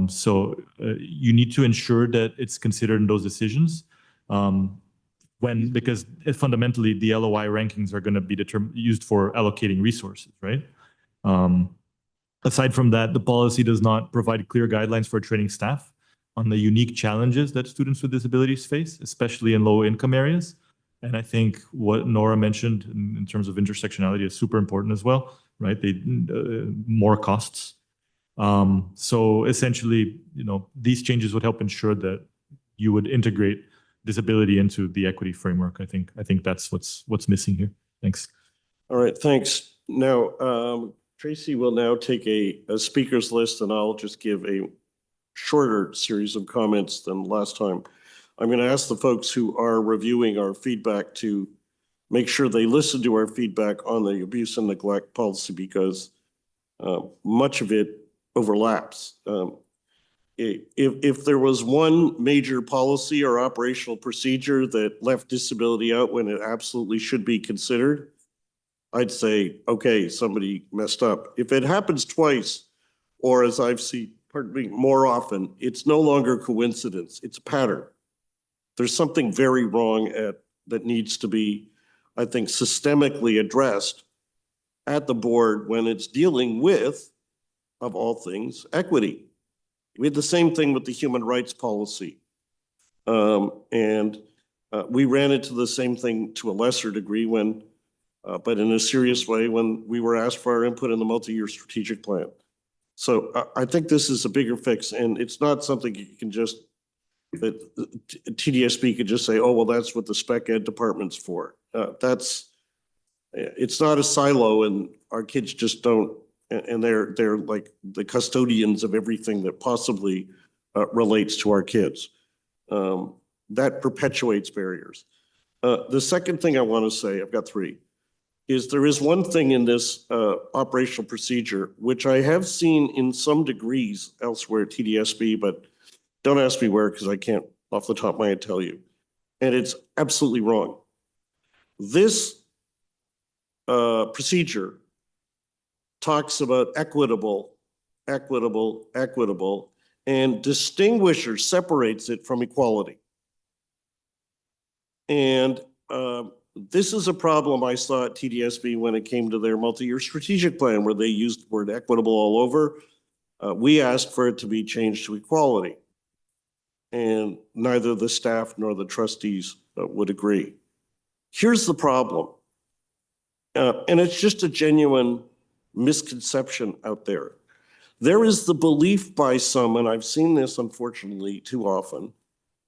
So you need to ensure that it's considered in those decisions. Because fundamentally the LOI rankings are going to be used for allocating resources, right? Aside from that, the policy does not provide clear guidelines for training staff on the unique challenges that students with disabilities face, especially in low-income areas. And I think what Nora mentioned in terms of intersectionality is super important as well, right? More costs. So essentially, these changes would help ensure that you would integrate disability into the equity framework. I think that's what's missing here. Thanks. All right, thanks. Now, Tracy will now take a speakers list, and I'll just give a shorter series of comments than last time. I'm going to ask the folks who are reviewing our feedback to make sure they listen to our feedback on the abuse and neglect policy, because much of it overlaps. If there was one major policy or operational procedure that left disability out when it absolutely should be considered, I'd say, okay, somebody messed up. If it happens twice, or as I've seen, pardon me, more often, it's no longer coincidence, it's a pattern. There's something very wrong that needs to be, I think, systemically addressed at the board when it's dealing with, of all things, equity. We had the same thing with the human rights policy. We ran into the same thing to a lesser degree but in a serious way, when we were asked for our input in the multi-year strategic plan. So I think this is a bigger fix, and it's not something you can just, that TDSB could just say, oh, well, that's what the spec ed department's for. It's not a silo, and our kids just don't, and they're like the custodians of everything that possibly relates to our kids. That perpetuates barriers. The second thing I want to say, I've got three, is there is one thing in this operational procedure, which I have seen in some degrees elsewhere at TDSB, but don't ask me where, because I can't off the top of my head tell you. And it's absolutely wrong. This procedure talks about equitable, and distinguishes, separates it from equality. And this is a problem I saw at TDSB when it came to their multi-year strategic plan, where they used the word equitable all over. We asked for it to be changed to equality, and neither the staff nor the trustees would agree. Here's the problem, and it's just a genuine misconception out there. There is the belief by some, and I've seen this unfortunately too often,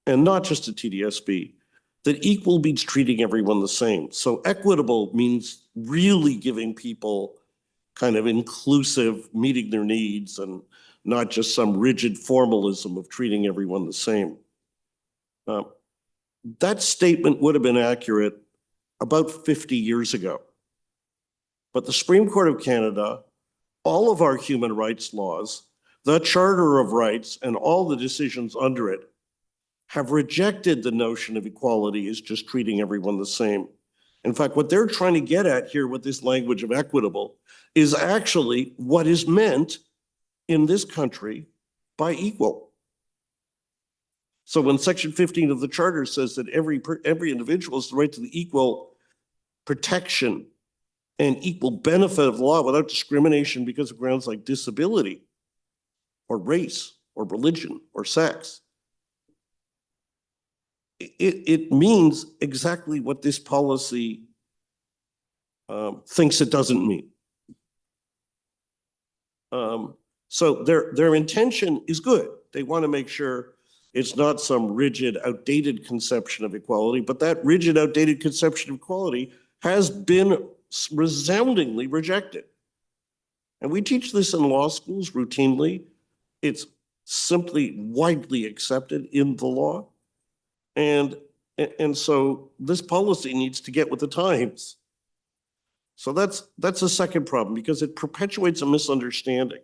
and not just at TDSB, that equal means treating everyone the same. So equitable means really giving people kind of inclusive, meeting their needs, and not just some rigid formalism of treating everyone the same. That statement would have been accurate about 50 years ago. But the Supreme Court of Canada, all of our human rights laws, the Charter of Rights, and all the decisions under it have rejected the notion of equality as just treating everyone the same. In fact, what they're trying to get at here with this language of equitable is actually what is meant in this country by equal. So when Section 15 of the Charter says that every individual has the right to the equal protection and equal benefit of the law without discrimination because of grounds like disability or race or religion or sex, it means exactly what this policy thinks it doesn't mean. So their intention is good. They want to make sure it's not some rigid, outdated conception of equality, but that rigid, outdated conception of equality has been resoundingly rejected. And we teach this in law schools routinely. It's simply widely accepted in the law. And so this policy needs to get with the times. So that's a second problem, because it perpetuates a misunderstanding.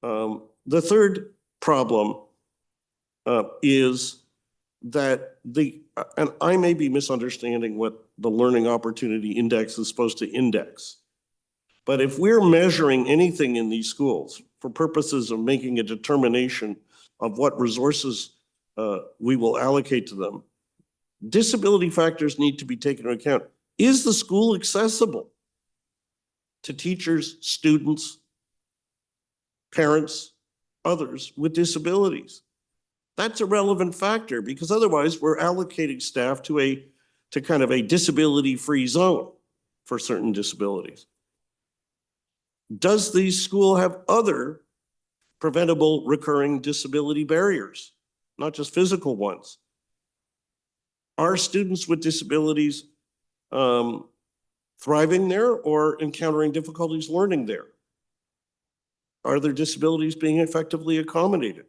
The third problem is that and I may be misunderstanding what the Learning Opportunity Index is supposed to index. But if we're measuring anything in these schools for purposes of making a determination of what resources we will allocate to them, disability factors need to be taken into account. Is the school accessible to teachers, students, parents, others with disabilities? That's a relevant factor, because otherwise we're allocating staff to kind of a disability-free zone for certain disabilities. Does the school have other preventable recurring disability barriers, not just physical ones? Are students with disabilities thriving there or encountering difficulties learning there? Are their disabilities being effectively accommodated?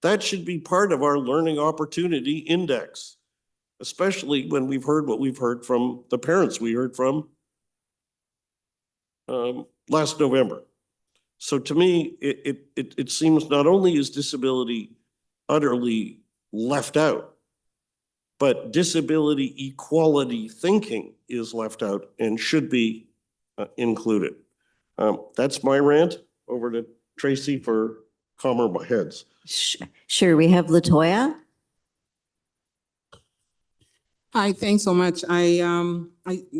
That should be part of our Learning Opportunity Index, especially when we've heard what we've heard from the parents we heard from last November. So to me, it seems not only is disability utterly left out, but disability equality thinking is left out and should be included. That's my rant. Over to Tracy for calmer heads. Sure, we have LaToya. Hi, thanks so much. I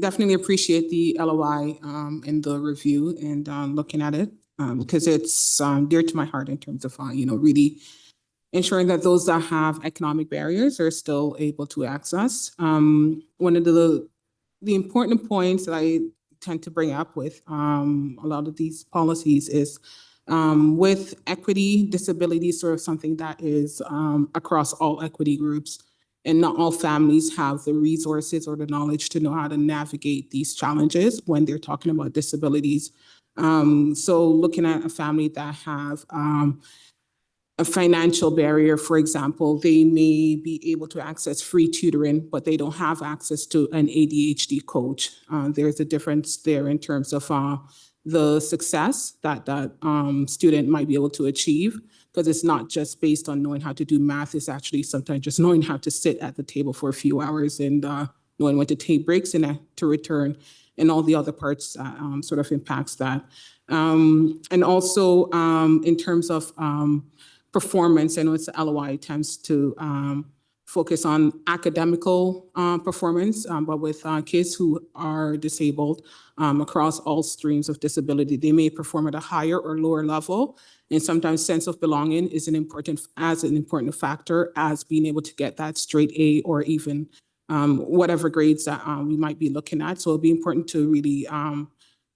definitely appreciate the LOI and the review and looking at it because it's dear to my heart in terms of really ensuring that those that have economic barriers are still able to access. One of the important points that I tend to bring up with a lot of these policies is with equity, disability is sort of something that is across all equity groups, and not all families have the resources or the knowledge to know how to navigate these challenges when they're talking about disabilities. So looking at a family that have a financial barrier, for example, they may be able to access free tutoring, but they don't have access to an ADHD coach. There's a difference there in terms of the success that student might be able to achieve, because it's not just based on knowing how to do math. It's actually sometimes just knowing how to sit at the table for a few hours and knowing when to take breaks and to return, and all the other parts sort of impacts that. And also in terms of performance, I know it's the LOI tends to focus on academical performance, but with kids who are disabled across all streams of disability, they may perform at a higher or lower level. And sometimes sense of belonging is an important factor as being able to get that straight A or even whatever grades that we might be looking at. So it'll be important to really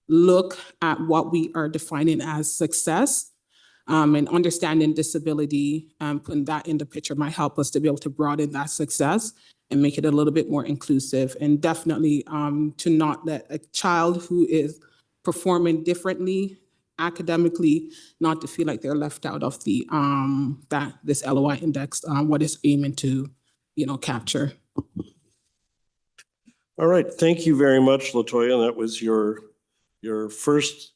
look at what we are defining as success. And understanding disability and putting that in the picture might help us to be able to broaden that success and make it a little bit more inclusive. And definitely to not let a child who is performing differently academically not to feel like they're left out of the this LOI index, what it's aiming to capture. All right, thank you very much, LaToya. That was your first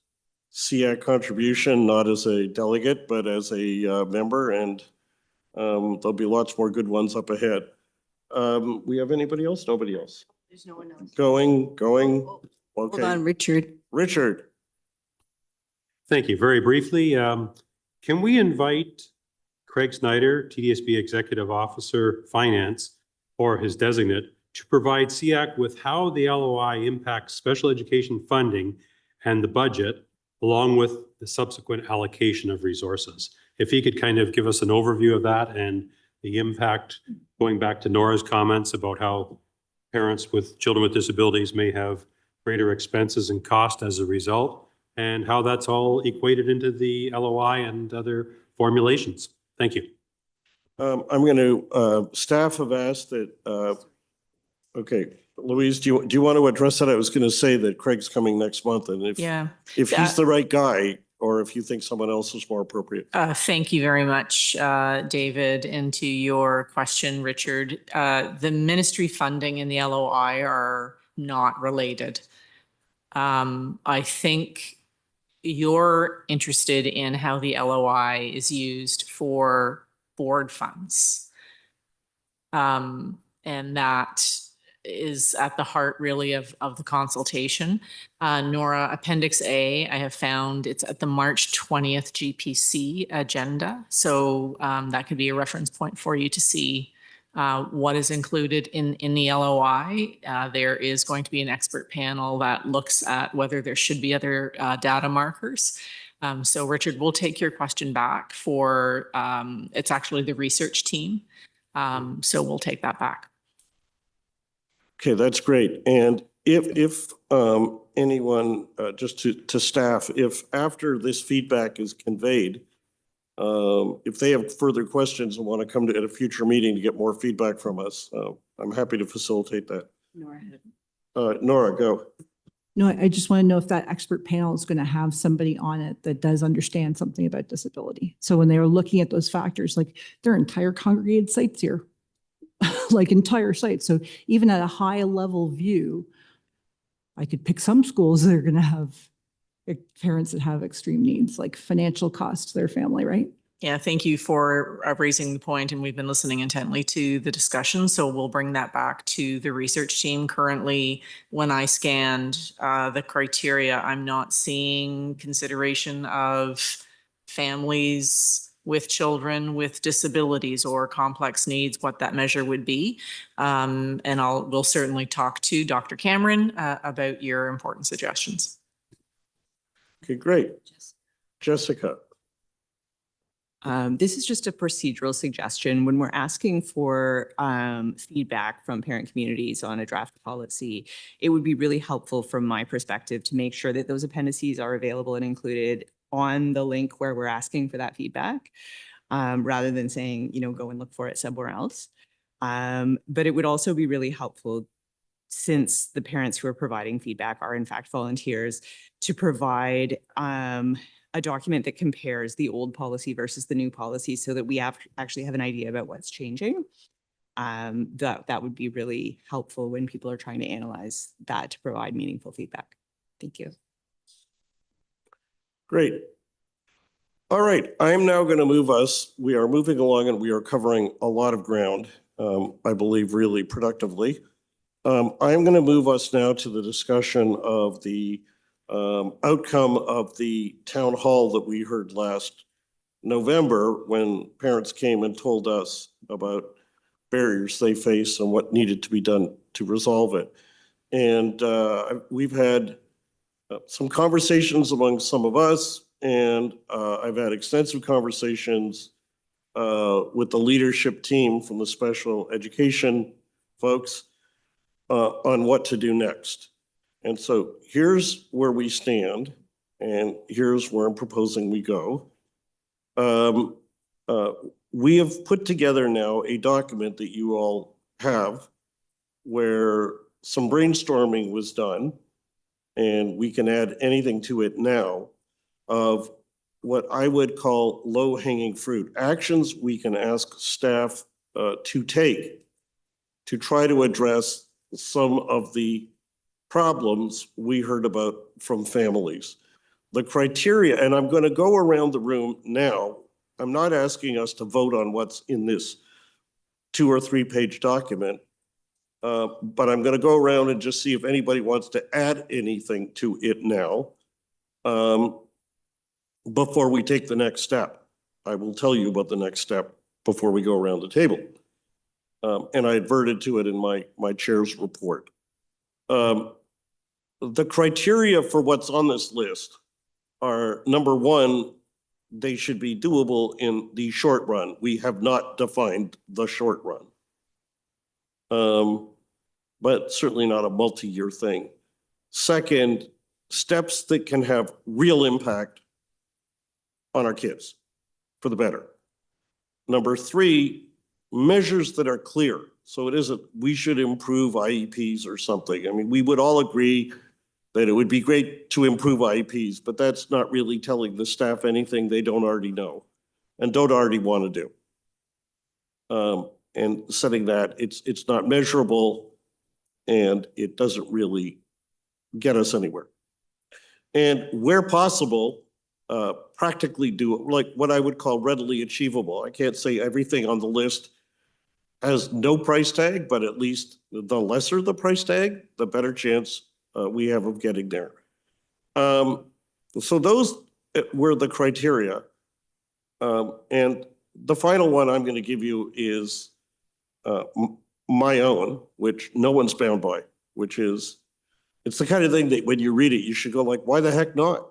SEAC contribution, not as a delegate, but as a member, and there'll be lots more good ones up ahead. We have anybody else? Nobody else? There's no one else. Going. Okay. Hold on, Richard. Richard. Thank you. Very briefly, can we invite Craig Snyder, TDSB Executive Officer Finance, or his designate, to provide SEAC with how the LOI impacts special education funding and the budget, along with the subsequent allocation of resources? If he could kind of give us an overview of that and the impact, going back to Nora's comments about how parents with children with disabilities may have greater expenses and cost as a result, and how that's all equated into the LOI and other formulations. Thank you. I'm going to, staff have asked that, okay, Louise, do you want to address that? I was going to say that Craig's coming next month, and if he's the right guy, or if you think someone else is more appropriate. Thank you very much, David. And to your question, Richard, the ministry funding and the LOI are not related. I think you're interested in how the LOI is used for board funds. And that is at the heart really of the consultation. Nora, Appendix A, I have found it's at the March 20th GPC agenda. So that could be a reference point for you to see what is included in the LOI. There is going to be an expert panel that looks at whether there should be other data markers. So Richard, we'll take your question back for, it's actually the research team. So we'll take that back. Okay, that's great. And if anyone, just to staff, if after this feedback is conveyed, if they have further questions and want to come to at a future meeting to get more feedback from us, I'm happy to facilitate that. Nora, go. No, I just want to know if that expert panel is going to have somebody on it that does understand something about disability. So when they are looking at those factors, like there are entire congregated sites here, like entire sites. So even at a high level view, I could pick some schools that are going to have parents that have extreme needs, like financial cost to their family, right? Yeah, thank you for raising the point, and we've been listening intently to the discussion. So we'll bring that back to the research team. Currently, when I scanned the criteria, I'm not seeing consideration of families with children with disabilities or complex needs, what that measure would be. And we'll certainly talk to Dr. Cameron about your important suggestions. Okay, great. Jessica. This is just a procedural suggestion. When we're asking for feedback from parent communities on a draft policy, it would be really helpful from my perspective to make sure that those appendices are available and included on the link where we're asking for that feedback, rather than saying, go and look for it somewhere else. But it would also be really helpful, since the parents who are providing feedback are in fact volunteers, to provide a document that compares the old policy versus the new policy so that we actually have an idea about what's changing. That would be really helpful when people are trying to analyze that to provide meaningful feedback. Thank you. Great. All right, I'm now going to move us. We are moving along and we are covering a lot of ground, I believe really productively. I'm going to move us now to the discussion of the outcome of the town hall that we heard last November when parents came and told us about barriers they face and what needed to be done to resolve it. And we've had some conversations among some of us, and I've had extensive conversations with the leadership team from the special education folks on what to do next. And so here's where we stand, and here's where I'm proposing we go. We have put together now a document that you all have where some brainstorming was done, and we can add anything to it now, of what I would call low-hanging fruit, actions we can ask staff to take to try to address some of the problems we heard about from families. The criteria, and I'm going to go around the room now. I'm not asking us to vote on what's in this 2 or 3 page document, but I'm going to go around and just see if anybody wants to add anything to it now before we take the next step. I will tell you about the next step before we go around the table. And I adverted to it in my chair's report. The criteria for what's on this list are, number one, they should be doable in the short run. We have not defined the short run, but certainly not a multi-year thing. Second, steps that can have real impact on our kids for the better. Number three, measures that are clear. So it isn't, we should improve IEPs or something. I mean, we would all agree that it would be great to improve IEPs, but that's not really telling the staff anything they don't already know and don't already want to do. And setting that, it's not measurable and it doesn't really get us anywhere. And where possible, practically do it like what I would call readily achievable. I can't say everything on the list has no price tag, but at least the lesser the price tag, the better chance we have of getting there. So those were the criteria. And the final one I'm going to give you is my own, which no one's bound by, which is, it's the kind of thing that when you read it, you should go like, why the heck not?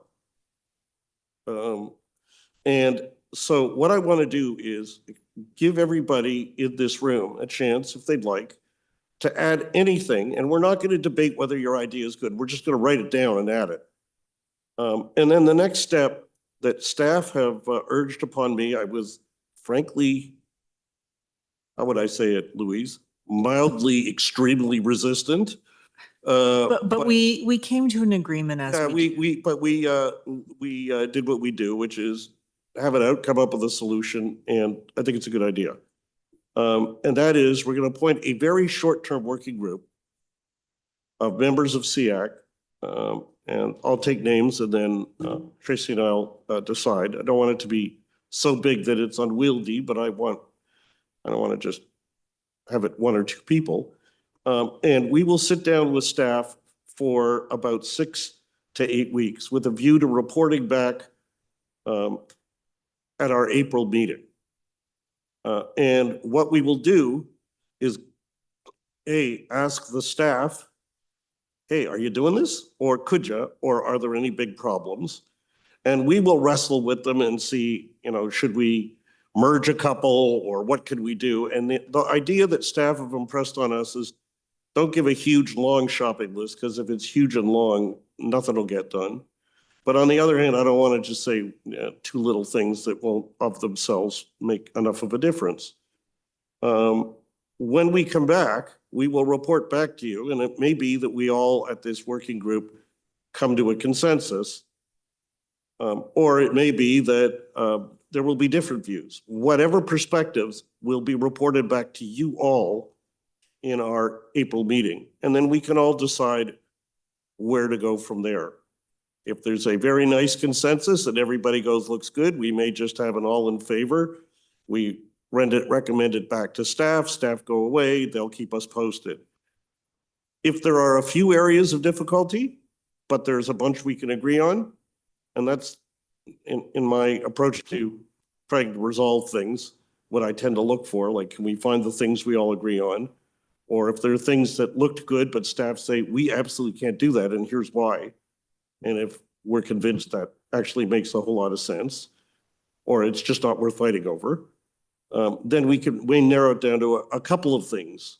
And so what I want to do is give everybody in this room a chance, if they'd like, to add anything. And we're not going to debate whether your idea is good. We're just going to write it down and add it. And then the next step that staff have urged upon me, I was frankly, how would I say it, Louise? Mildly, extremely resistant. But we came to an agreement as we did what we do, which is have it out, come up with a solution, and I think it's a good idea. And that is, we're going to appoint a very short-term working group of members of SEAC, and I'll take names, and then Tracy and I'll decide. I don't want it to be so big that it's unwieldy, but I don't want to just have it one or two people. And we will sit down with staff for about 6 to 8 weeks with a view to reporting back at our April meeting. And what we will do is, ask the staff, hey, are you doing this? Or could you? Or are there any big problems? And we will wrestle with them and see, should we merge a couple or what could we do? And the idea that staff have impressed on us is don't give a huge, long shopping list, because if it's huge and long, nothing will get done. But on the other hand, I don't want to just say two little things that won't of themselves make enough of a difference. When we come back, we will report back to you, and it may be that we all at this working group come to a consensus, or it may be that there will be different views. Whatever perspectives will be reported back to you all in our April meeting, and then we can all decide where to go from there. If there's a very nice consensus and everybody goes, looks good, we may just have an all in favor. We recommend it back to staff, staff go away, they'll keep us posted. If there are a few areas of difficulty, but there's a bunch we can agree on, and that's in my approach to trying to resolve things, what I tend to look for, like, can we find the things we all agree on? Or if there are things that looked good, but staff say, we absolutely can't do that, and here's why. And if we're convinced that actually makes a whole lot of sense, or it's just not worth fighting over, then we narrow it down to a couple of things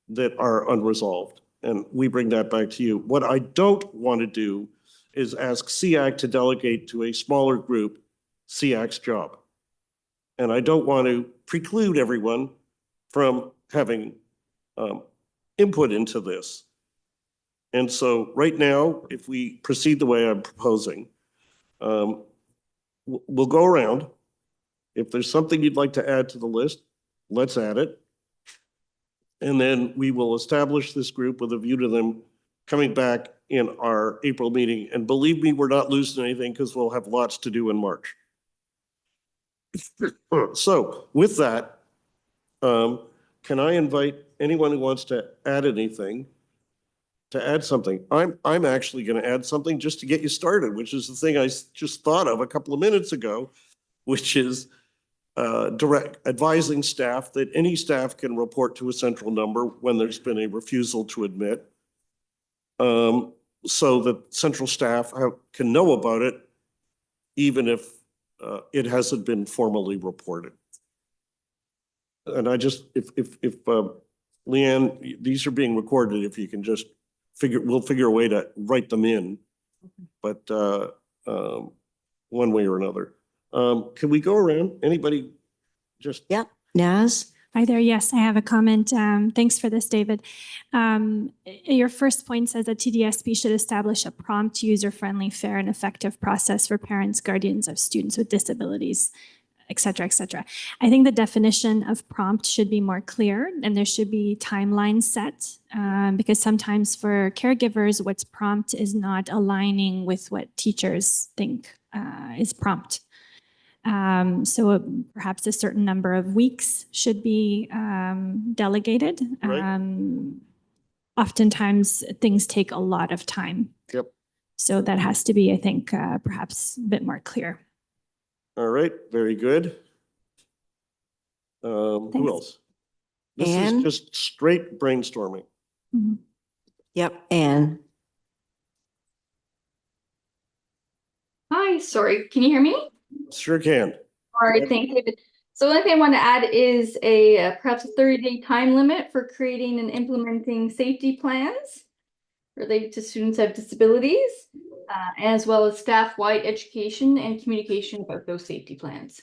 that are unresolved. And we bring that back to you. What I don't want to do is ask SEAC to delegate to a smaller group SEAC's job. And I don't want to preclude everyone from having input into this. And so right now, if we proceed the way I'm proposing, we'll go around. If there's something you'd like to add to the list, let's add it. And then we will establish this group with a view to them coming back in our April meeting. And believe me, we're not losing anything because we'll have lots to do in March. So with that, can I invite anyone who wants to add anything to add something? I'm actually going to add something just to get you started, which is the thing I just thought of a couple of minutes ago, which is direct advising staff that any staff can report to a central number when there's been a refusal to admit, so that central staff can know about it, even if it hasn't been formally reported. And I just, if Leanne, these are being recorded, if you can just we'll figure a way to write them in, but one way or another. Can we go around? Anybody just? Yep. Naz? Hi there. Yes, I have a comment. Thanks for this, David. Your first point says that TDSB should establish a prompt, user-friendly, fair, and effective process for parents, guardians of students with disabilities. et cetera, et cetera. I think the definition of prompt should be more clear and there should be timelines set because sometimes for caregivers, what's prompt is not aligning with what teachers think is prompt. So perhaps a certain number of weeks should be delegated. Right. Oftentimes things take a lot of time. Yep. So that has to be, I think, perhaps a bit more clear. All right, very good. Who else? This Anne? is just straight brainstorming. Mhm. Yep, Anne. Hi, sorry, can you hear me? Sure can. All right, thanks, David. So the only thing I want to add is a perhaps a 30-day time limit for creating and implementing safety plans related to students who have disabilities, as well as staff-wide education and communication about those safety plans.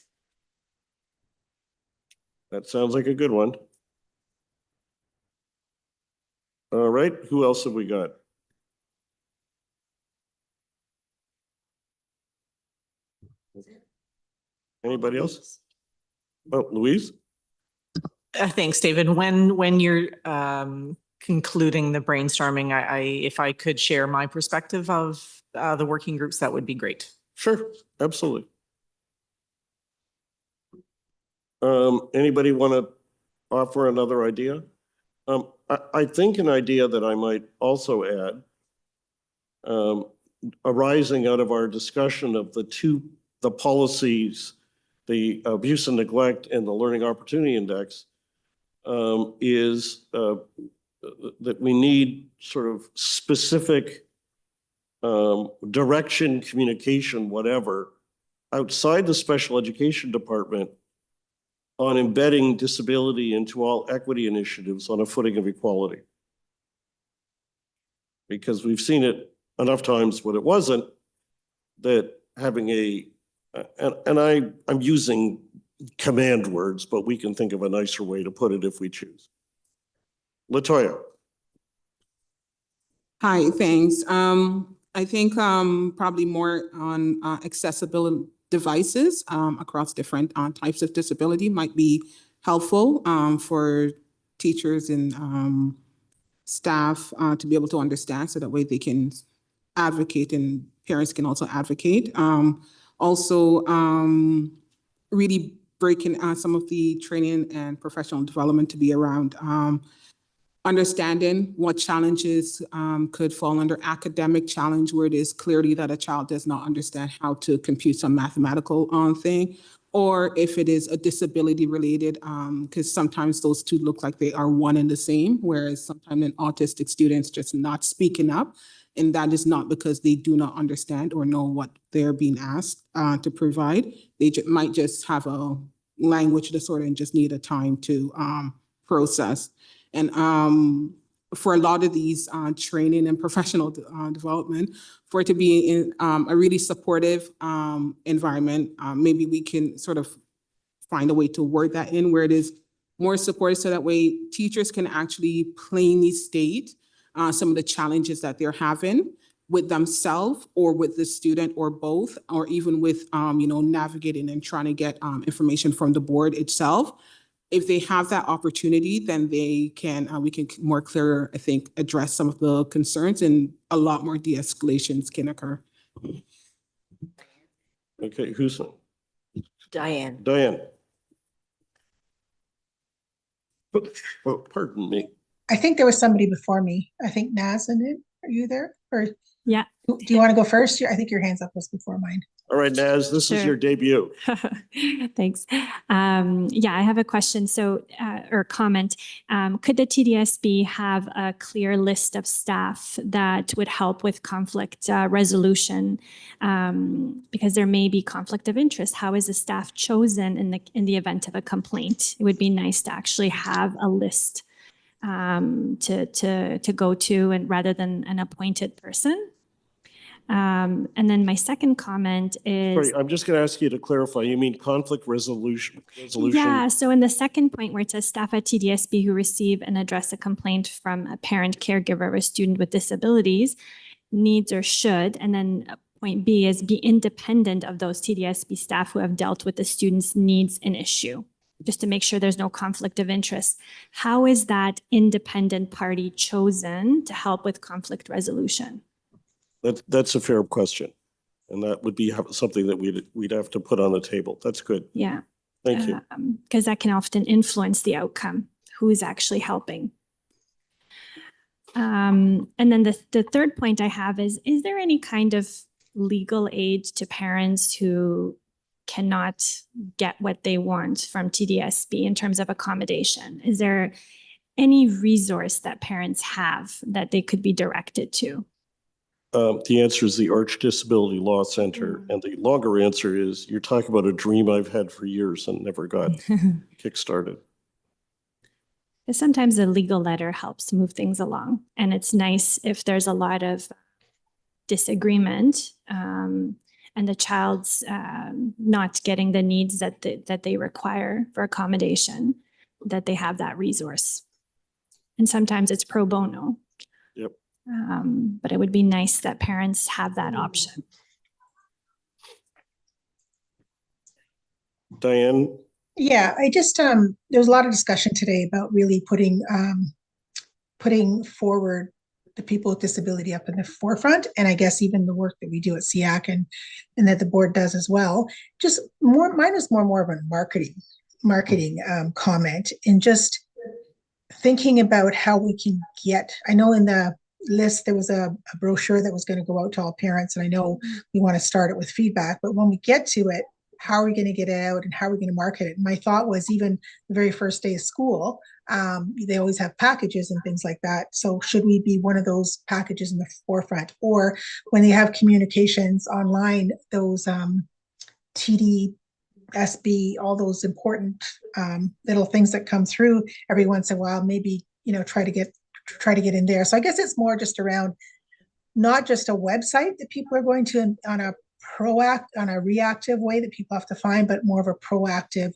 That sounds like a good one. All right, who else have we got? Anybody else? Oh, Louise? Thanks, David. When you're concluding the brainstorming, if I could share my perspective of the working groups, that would be great. Sure, absolutely. Anybody want to offer another idea? I think an idea that I might also add, arising out of our discussion of the policies, the abuse and neglect and the learning opportunity index, is that we need sort of specific direction, communication, whatever, outside the special education department on embedding disability into all equity initiatives on a footing of equality. Because we've seen it enough times when it wasn't, that having I'm using command words, but we can think of a nicer way to put it if we choose. LaToya. Hi, thanks. I think probably more on accessible devices across different types of disability might be helpful for teachers and staff to be able to understand, so that way they can advocate and parents can also advocate. Also, really breaking some of the training and professional development to be around understanding what challenges could fall under academic challenge, where it is clearly that a child does not understand how to compute some mathematical thing, or if it is a disability related, because sometimes those two look like they are one and the same, whereas sometimes an autistic student's just not speaking up, and that is not because they do not understand or know what they're being asked to provide. They might just have a language disorder and just need a time to process. And for a lot of these training and professional development, for it to be in a really supportive environment, maybe we can sort of find a way to word that in where it is more supportive, so that way teachers can actually plainly state some of the challenges that they're having with themselves or with the student or both, or even with navigating and trying to get information from the board itself. If they have that opportunity, then they can, we can more clearer, I think, address some of the concerns, and a lot more de-escalations can occur. Okay, who's? Diane. Diane. Oh, pardon me. I think there was somebody before me. I think Naz in it. Are you there? Or yeah. Do you want to go first? I think your hands up was before mine. All right, Naz, this is your debut. Thanks. Yeah, I have a question. So, or comment. Could the TDSB have a clear list of staff that would help with conflict resolution? Because there may be conflict of interest. How is the staff chosen in the event of a complaint? It would be nice to actually have a list to go to, and rather than an appointed person. And then my second comment is... Sorry, I'm just going to ask you to clarify. You mean conflict resolution? Yeah, so in the second point where it says staff at TDSB who receive and address a complaint from a parent, caregiver, of a student with disabilities, needs or should, and then point B is be independent of those TDSB staff who have dealt with the student's needs and issue, just to make sure there's no conflict of interest. How is that independent party chosen to help with conflict resolution? That's a fair question. And that would be something that we'd have to put on the table. That's good. Yeah. Thank you. Because that can often influence the outcome, who's actually helping. And then the third point I have is there any kind of legal aid to parents who cannot get what they want from TDSB in terms of accommodation? Is there any resource that parents have that they could be directed to? The answer is the Arch Disability Law Center. And the longer answer is you're talking about a dream I've had for years and never got kickstarted. Sometimes a legal letter helps move things along. And it's nice if there's a lot of disagreement and the child's not getting the needs that they require for accommodation, that they have that resource. And sometimes it's pro bono. Yep. But it would be nice that parents have that option. Diane? Yeah, I just, there was a lot of discussion today about really putting forward the people with disability up in the forefront. And I guess even the work that we do at SEAC and that the board does as well. Just mine was more of a marketing comment, and just thinking about how we can get, I know in the list, there was a brochure that was going to go out to all parents. And I know we want to start it with feedback, but when we get to it, how are we going to get it out and how are we going to market it? My thought was even the very first day of school, they always have packages and things like that. So should we be one of those packages in the forefront? Or when they have communications online, those TDSB, all those important little things that come through every once in a while, maybe, try to get in there. So I guess it's more just around not just a website that people are going to on a reactive way that people have to find, but more of a proactive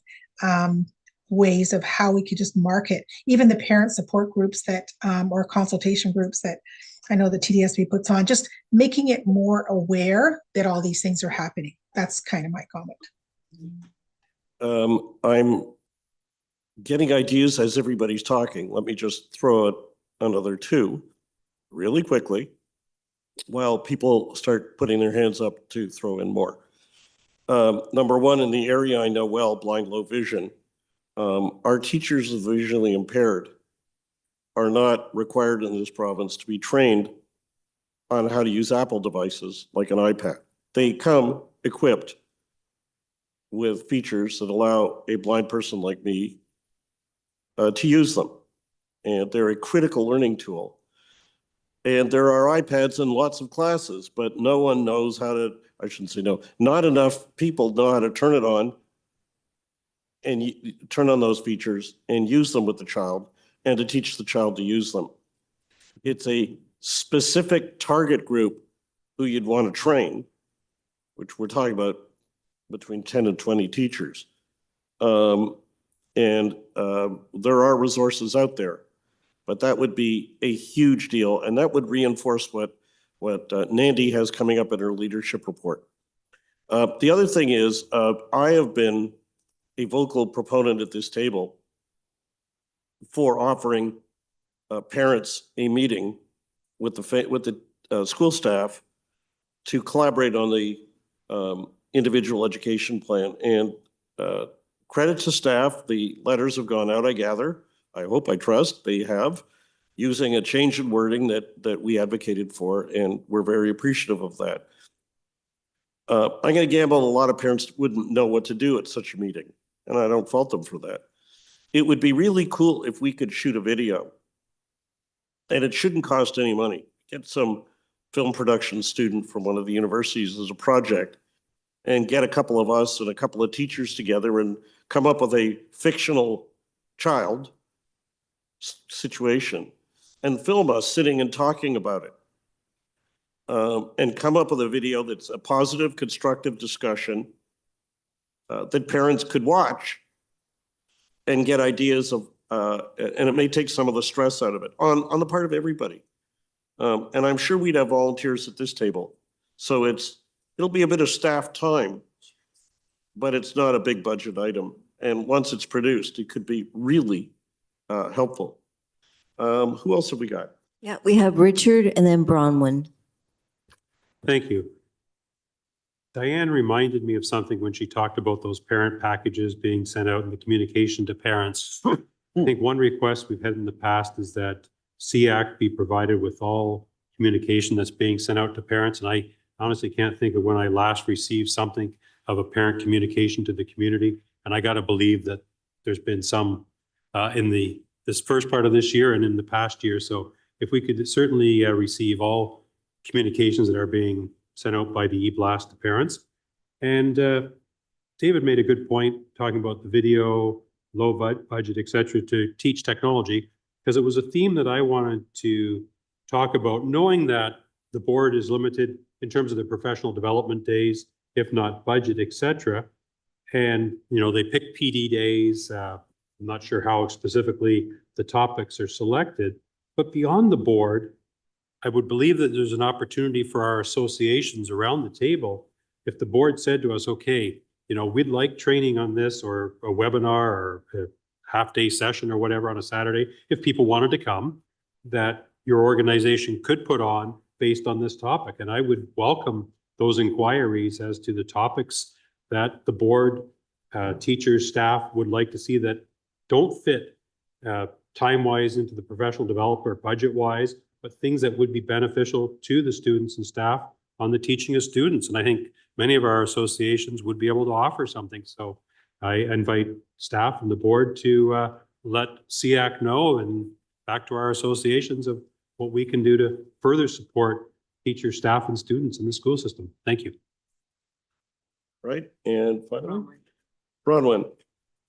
ways of how we could just market. Even the parent support groups that or consultation groups that I know the TDSB puts on, just making it more aware that all these things are happening. That's kind of my comment. I'm getting ideas as everybody's talking. Let me just throw out another two really quickly while people start putting their hands up to throw in more. Number one, in the area I know well, blind, low vision, our teachers of visually impaired are not required in this province to be trained on how to use Apple devices like an iPad. They come equipped with features that allow a blind person like me to use them. And they're a critical learning tool. And there are iPads in lots of classes, but no one knows how to, I shouldn't say no, not enough people know how to turn it on and turn on those features and use them with the child and to teach the child to use them. It's a specific target group who you'd want to train, which we're talking about between 10 and 20 teachers. There are resources out there. But that would be a huge deal, and that would reinforce what Nandy has coming up in her leadership report. The other thing is, I have been a vocal proponent at this table for offering parents a meeting with the school staff to collaborate on the individual education plan. And credit to staff, the letters have gone out, I gather. I hope, I trust they have, using a change in wording that we advocated for, and we're very appreciative of that. I'm going to gamble a lot of parents wouldn't know what to do at such a meeting, and I don't fault them for that. It would be really cool if we could shoot a video, and it shouldn't cost any money. Get some film production student from one of the universities as a project, and get a couple of us and a couple of teachers together and come up with a fictional child situation and film us sitting and talking about it, and come up with a video that's a positive, constructive discussion that parents could watch and get ideas of, and it may take some of the stress out of it on the part of everybody. And I'm sure we'd have volunteers at this table. So it's it'll be a bit of staff time, but it's not a big budget item. And once it's produced, it could be really helpful. Who else have we got? Yeah, we have Richard and then Bronwyn. Thank you. Diane reminded me of something when she talked about those parent packages being sent out and the communication to parents. I think one request we've had in the past is that SEAC be provided with all communication that's being sent out to parents. And I honestly can't think of when I last received something of a parent communication to the community. And I got to believe that there's been some in this first part of this year and in the past year. So if we could certainly receive all communications that are being sent out by the e-blast to parents. And David made a good point talking about the video, low budget, et cetera, to teach technology, because it was a theme that I wanted to talk about, knowing that the board is limited in terms of the professional development days, if not budget, et cetera. And, you know, they pick PD days. I'm not sure how specifically the topics are selected, but beyond the board, I would believe that there's an opportunity for our associations around the table. If the board said to us, okay, you know, we'd like training on this or a webinar or a half-day session or whatever on a Saturday, if people wanted to come, that your organization could put on based on this topic. And I would welcome those inquiries as to the topics that the board, teachers, staff would like to see that don't fit time-wise into the professional developer budget-wise, but things that would be beneficial to the students and staff on the teaching of students. And I think many of our associations would be able to offer something. So I invite staff and the board to let SEAC know and back to our associations of what we can do to further support teachers, staff, and students in the school system. Thank you. Right, and finally, Bronwyn.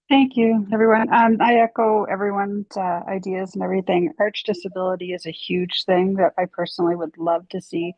Thank you, everyone. I echo everyone's ideas and everything. Arch disability is a huge thing that I personally would love to see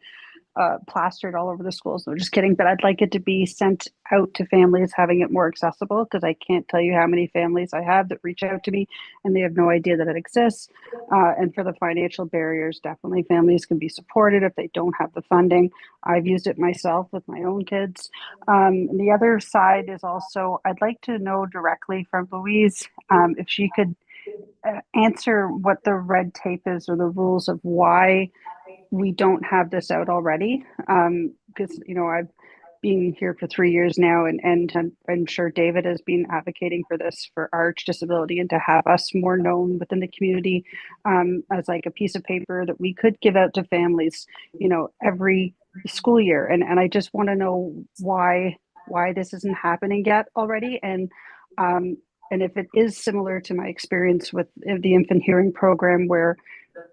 plastered all over the schools. No, just kidding. But I'd like it to be sent out to families, having it more accessible, because I can't tell you how many families I have that reach out to me and they have no idea that it exists. And for the financial barriers, definitely families can be supported if they don't have the funding. I've used it myself with my own kids. The other side is also, I'd like to know directly from Louise if she could answer what the red tape is or the rules of why we don't have this out already. Because, you know, I've been here for 3 years now, and I'm sure David has been advocating for this for arch disability and to have us more known within the community as like a piece of paper that we could give out to families, you know, every school year. And I just want to know why this isn't happening yet already. And if it is similar to my experience with the infant hearing program, where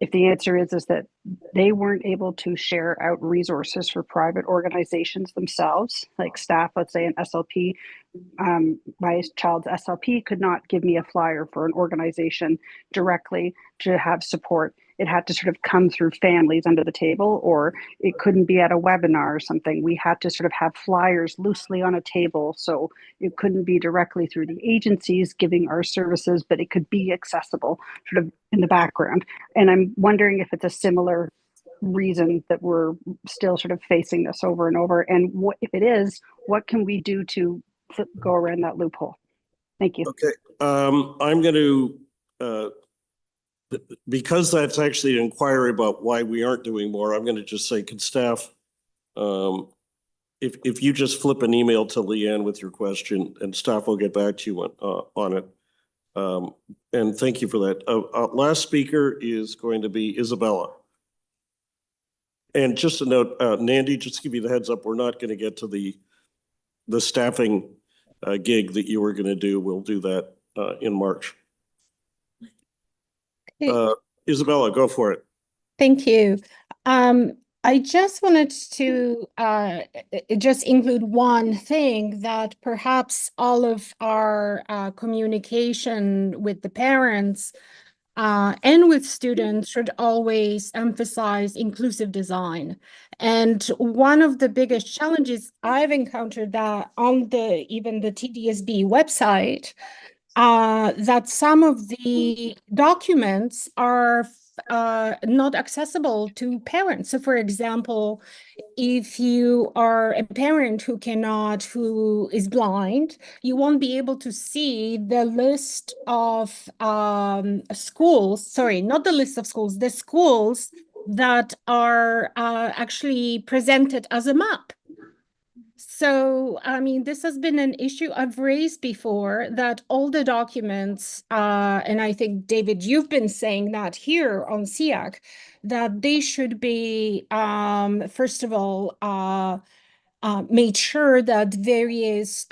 if the answer is that they weren't able to share out resources for private organizations themselves, like staff, let's say an SLP, my child's SLP could not give me a flyer for an organization directly to have support. It had to sort of come through families under the table, or it couldn't be at a webinar or something. We had to sort of have flyers loosely on a table. So it couldn't be directly through the agencies giving our services, but it could be accessible sort of in the background. And I'm wondering if it's a similar reason that we're still sort of facing this over and over. And what, if it is, what can we do to go around that loophole? Thank you. Okay, I'm going to, because that's actually an inquiry about why we aren't doing more, I'm going to just say, can staff, if you just flip an email to Leanne with your question, and staff will get back to you on it. And thank you for that. Last speaker is going to be Isabella. And just a note, Nandy, just to give you the heads up, we're not going to get to the staffing gig that you were going to do. We'll do that in March. Isabella, go for it. Thank you. I just wanted to just include one thing, that perhaps all of our communication with the parents and with students should always emphasize inclusive design. And one of the biggest challenges I've encountered that on even the TDSB website, that some of the documents are not accessible to parents. So for example, if you are a parent who is blind, you won't be able to see the list of schools, sorry, not the list of schools, the schools that are actually presented as a map. So, I mean, this has been an issue I've raised before, that all the documents, and I think, David, you've been saying that here on SEAC, that they should be, first of all, made sure that various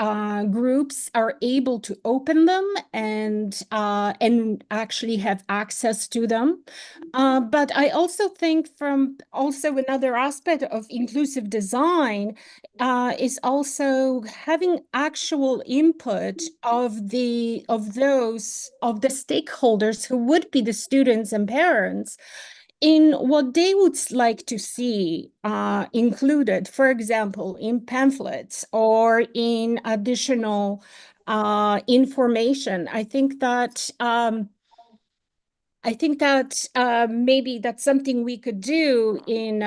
groups are able to open them and actually have access to them. But I also think from also another aspect of inclusive design is also having actual input of the stakeholders who would be the students and parents in what they would like to see included, for example, in pamphlets or in additional information. I think that maybe that's something we could do in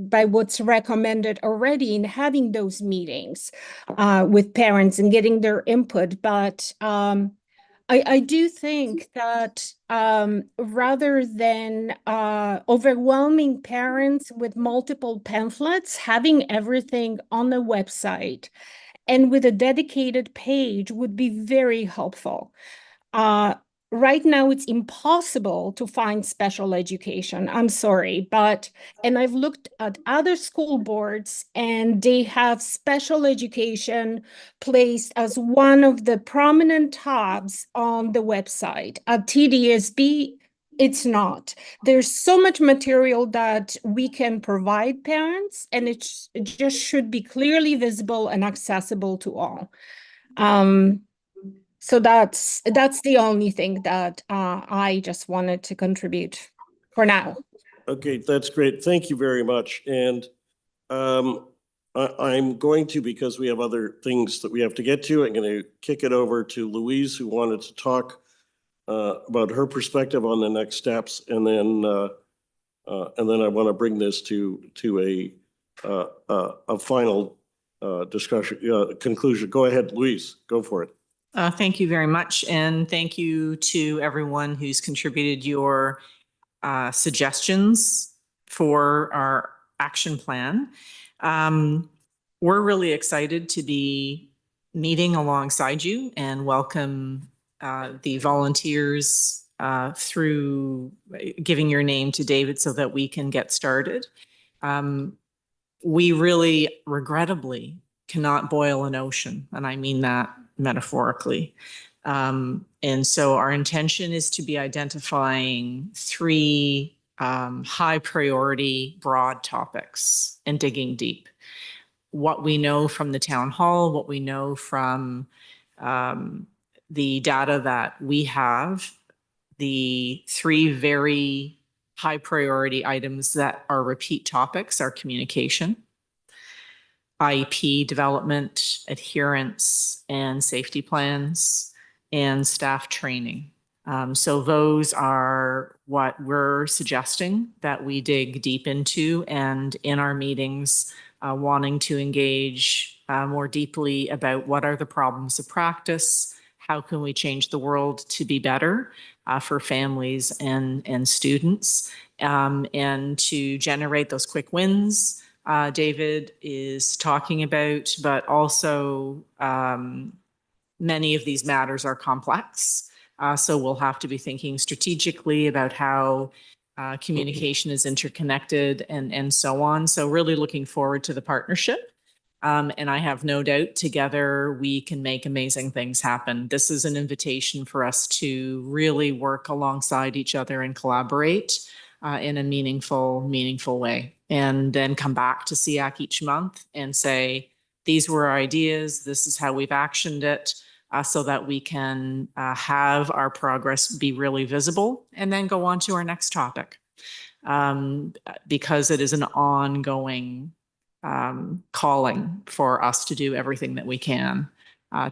by what's recommended already in having those meetings with parents and getting their input. But I do think that rather than overwhelming parents with multiple pamphlets, having everything on the website and with a dedicated page would be very helpful. Right now, it's impossible to find special education. I'm sorry, and I've looked at other school boards and they have special education placed as one of the prominent tabs on the website. At TDSB, it's not. There's so much material that we can provide parents, and it just should be clearly visible and accessible to all. So that's the only thing that I just wanted to contribute for now. Okay, that's great. Thank you very much. And I'm going to, because we have other things that we have to get to, I'm going to kick it over to Louise, who wanted to talk about her perspective on the next steps, and then I want to bring this to a final discussion conclusion. Go ahead, Louise. Go for it. Thank you very much. And thank you to everyone who's contributed your suggestions for our action plan. We're really excited to be meeting alongside you and welcome the volunteers through giving your name to David so that we can get started. We really regrettably cannot boil an ocean, and I mean that metaphorically. And so our intention is to be identifying 3 high priority broad topics and digging deep. What we know from the town hall, what we know from the data that we have, the 3 very high priority items that are repeat topics are communication, IEP development, adherence, and safety plans, and staff training. So those are what we're suggesting that we dig deep into, and in our meetings, wanting to engage more deeply about what are the problems of practice, how can we change the world to be better for families and students, and to generate those quick wins David is talking about, but also many of these matters are complex. So we'll have to be thinking strategically about how communication is interconnected and so on. So really looking forward to the partnership. And I have no doubt together we can make amazing things happen. This is an invitation for us to really work alongside each other and collaborate in a meaningful way. And then come back to SEAC each month and say, these were our ideas, this is how we've actioned it, so that we can have our progress be really visible and then go on to our next topic. Because it is an ongoing calling for us to do everything that we can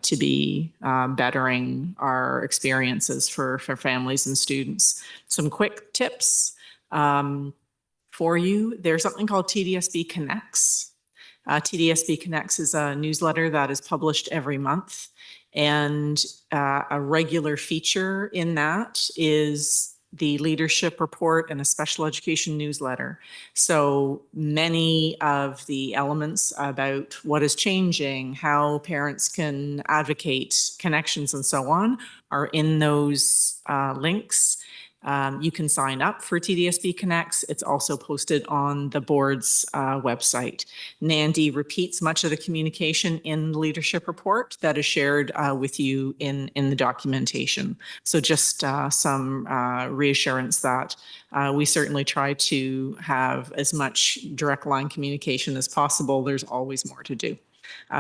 to be bettering our experiences for families and students. Some quick tips for you. There's something called TDSB Connects. TDSB Connects is a newsletter that is published every month. And a regular feature in that is the leadership report and a special education newsletter. So many of the elements about what is changing, how parents can advocate, connections, and so on are in those links. You can sign up for TDSB Connects. It's also posted on the board's website. Nandy repeats much of the communication in the leadership report that is shared with you in the documentation. So just some reassurance that we certainly try to have as much direct line communication as possible. There's always more to do.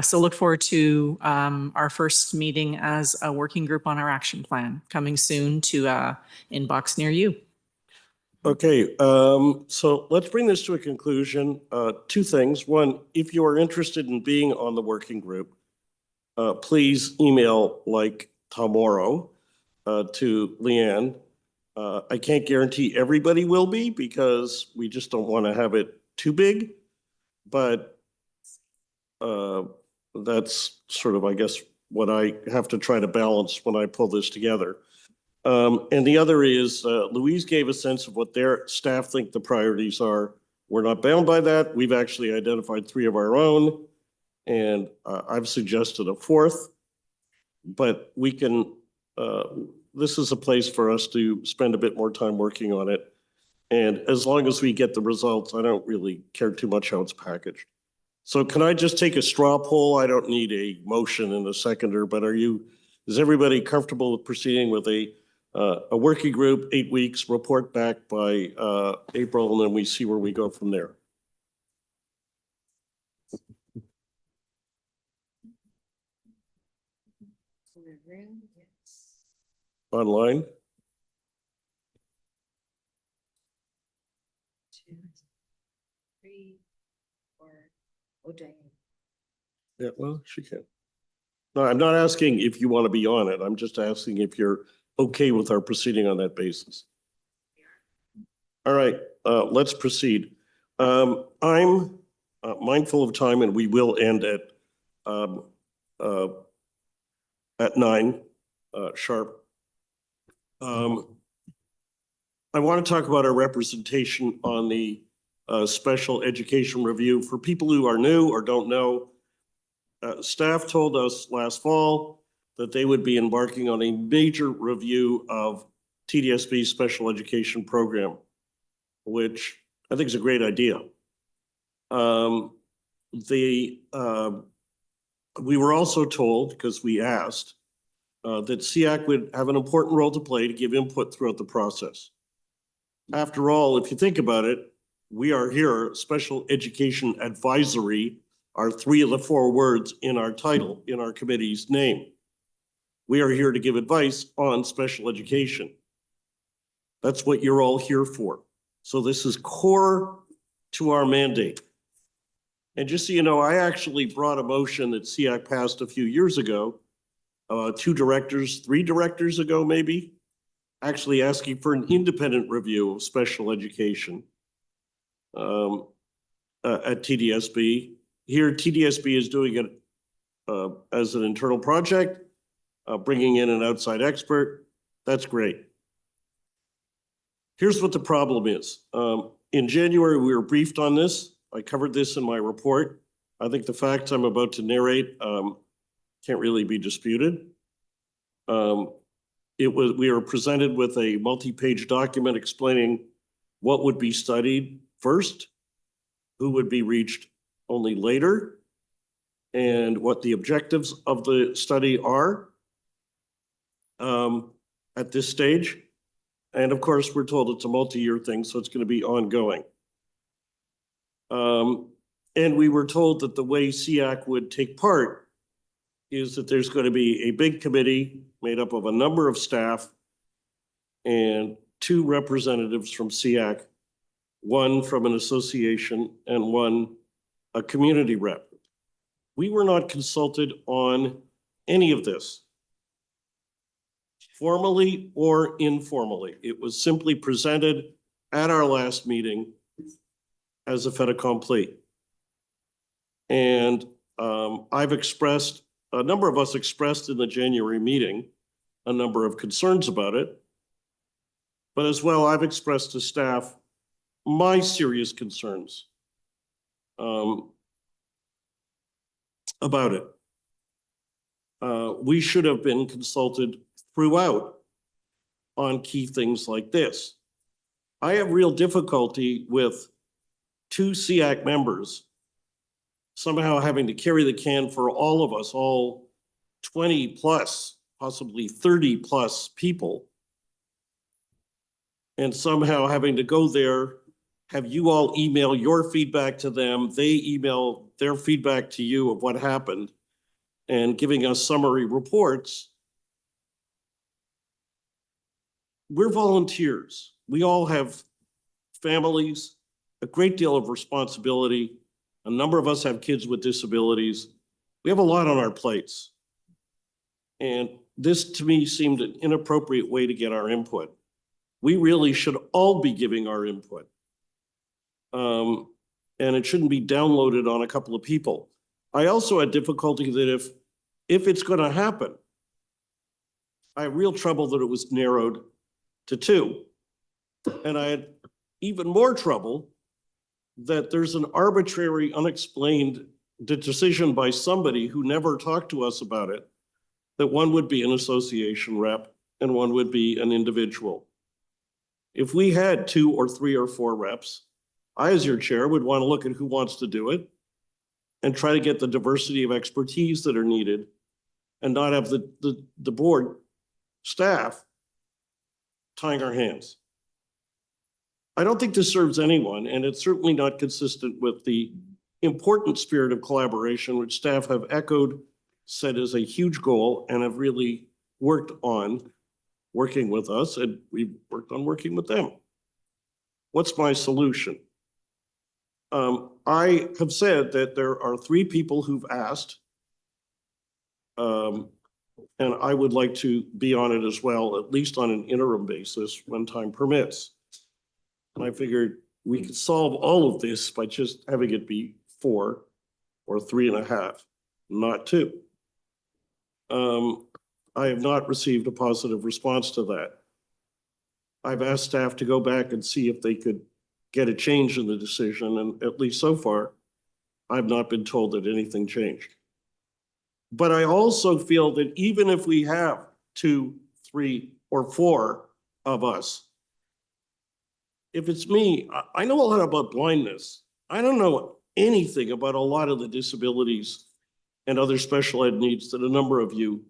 So look forward to our first meeting as a working group on our action plan coming soon to inbox near you. Okay, so let's bring this to a conclusion. Two things. One, if you are interested in being on the working group, please email like tomorrow to Leanne. I can't guarantee everybody will be because we just don't want to have it too big, but that's sort of, I guess, what I have to try to balance when I pull this together. And the other is Louise gave a sense of what their staff think the priorities are. We're not bound by that. We've actually identified 3 of our own, and I've suggested a 4th, but we can, this is a place for us to spend a bit more time working on it. And as long as we get the results, I don't really care too much how it's packaged. So can I just take a straw poll? I don't need a motion and a seconder, but is everybody comfortable with proceeding with a working group, 8 weeks, report back by April, and then we see where we go from there? Online? 2, 3, 4. Oh, dang. Yeah, well, she can. No, I'm not asking if you want to be on it. I'm just asking if you're okay with our proceeding on that basis. All right, let's proceed. I'm mindful of time, and we will end at 9 sharp. I want to talk about our representation on the special education review. For people who are new or don't know, staff told us last fall that they would be embarking on a major review of TDSB's special education program, which I think is a great idea. We were also told, because we asked, that SEAC would have an important role to play to give input throughout the process. After all, if you think about it, we are here, Special Education Advisory are 3 of the 4 words in our title, in our committee's name. We are here to give advice on special education. That's what you're all here for. So this is core to our mandate. And just so you know, I actually brought a motion that SEAC passed a few years ago, 3 directors ago maybe, actually asking for an independent review of special education at TDSB. Here, TDSB is doing it as an internal project, bringing in an outside expert. That's great. Here's what the problem is. In January, we were briefed on this. I covered this in my report. I think the facts I'm about to narrate can't really be disputed. We were presented with a multi-page document explaining what would be studied first, who would be reached only later, and what the objectives of the study are at this stage. And of course, we're told it's a multi-year thing, so it's going to be ongoing. And we were told that the way SEAC would take part is that there's going to be a big committee made up of a number of staff and 2 representatives from SEAC, 1 from an association and 1 a community rep. We were not consulted on any of this, formally or informally. It was simply presented at our last meeting as a fait accompli. And I've expressed, a number of us expressed in the January meeting a number of concerns about it. But as well, I've expressed to staff my serious concerns about it. We should have been consulted throughout on key things like this. I have real difficulty with 2 SEAC members somehow having to carry the can for all of us, all 20 plus, possibly 30 plus people, and somehow having to go there, have you all email your feedback to them, they email their feedback to you of what happened, and giving us summary reports. We're volunteers. We all have families, a great deal of responsibility. A number of us have kids with disabilities. We have a lot on our plates. And this, to me, seemed an inappropriate way to get our input. We really should all be giving our input. And it shouldn't be downloaded on a couple of people. I also had difficulty that if it's going to happen, I have real trouble that it was narrowed to 2. And I had even more trouble that there's an arbitrary, unexplained decision by somebody who never talked to us about it, that one would be an association rep and one would be an individual. If we had 2 or 3 or 4 reps, I, as your chair, would want to look at who wants to do it and try to get the diversity of expertise that are needed and not have the board staff tying our hands. I don't think this serves anyone, and it's certainly not consistent with the important spirit of collaboration, which staff have echoed, said is a huge goal, and have really worked on working with us, and we've worked on working with them. What's my solution? I have said that there are 3 people who've asked, and I would like to be on it as well, at least on an interim basis when time permits. And I figured we could solve all of this by just having it be 4 or 3.5, not 2. I have not received a positive response to that. I've asked staff to go back and see if they could get a change in the decision, and at least so far, I've not been told that anything changed. But I also feel that even if we have 2, 3, or 4 of us, if it's me, I know a lot about blindness. I don't know anything about a lot of the disabilities and other special ed needs that a number of you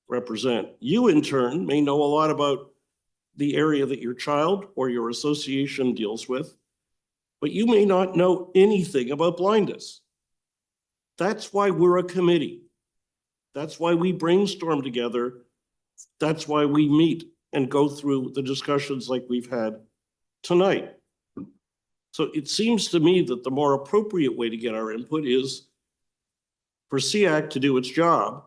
represent. You, in turn, may know a lot about the area that your child or your association deals with, but you may not know anything about blindness. That's why we're a committee. That's why we brainstorm together. That's why we meet and go through the discussions like we've had tonight. So it seems to me that the more appropriate way to get our input is for SEAC to do its job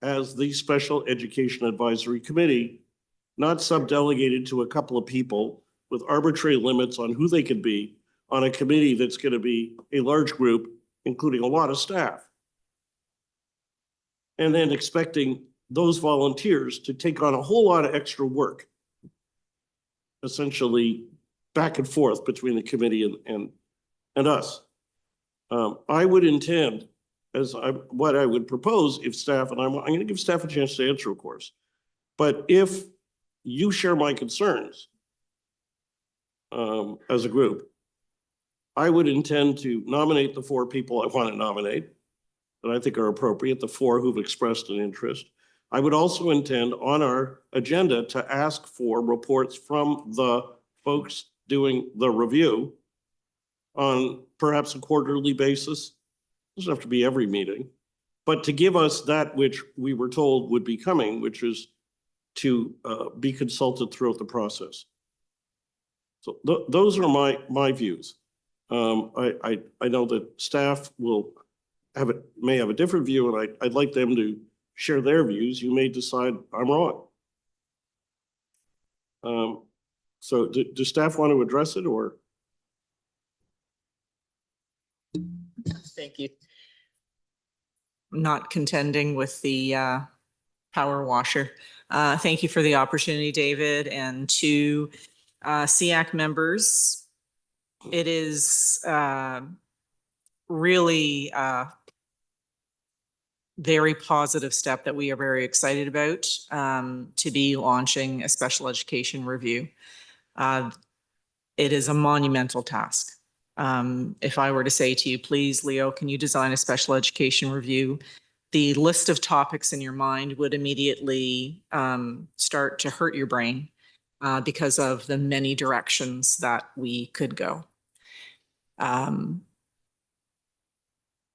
as the Special Education Advisory Committee, not subdelegated to a couple of people with arbitrary limits on who they could be on a committee that's going to be a large group, including a lot of staff. And then expecting those volunteers to take on a whole lot of extra work, essentially back and forth between the committee and us. I would intend, what I would propose if staff, and I'm going to give staff a chance to answer, of course, but if you share my concerns as a group, I would intend to nominate the 4 people I want to nominate that I think are appropriate, the 4 who've expressed an interest. I would also intend on our agenda to ask for reports from the folks doing the review on perhaps a quarterly basis. Doesn't have to be every meeting, but to give us that which we were told would be coming, which is to be consulted throughout the process. So those are my views. I know that staff will may have a different view, and I'd like them to share their views, you may decide I'm wrong. So do staff want to address it or? Thank you. I'm not contending with the power washer. Thank you for the opportunity, David, and to SEAC members. It is really very positive step that we are very excited about to be launching a special education review. It is a monumental task. If I were to say to you, please, Leo, can you design a special education review? The list of topics in your mind would immediately start to hurt your brain because of the many directions that we could go.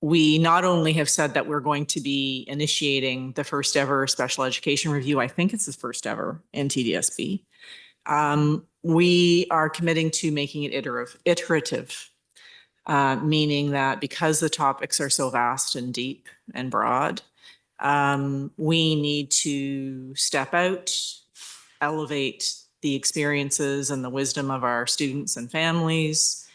We not only have said that we're going to be initiating the first ever special education review, I think it's the first ever in TDSB. We are committing to making it iterative, meaning that because the topics are so vast and deep and broad, we need to step out, elevate the experiences and the wisdom of our students and families,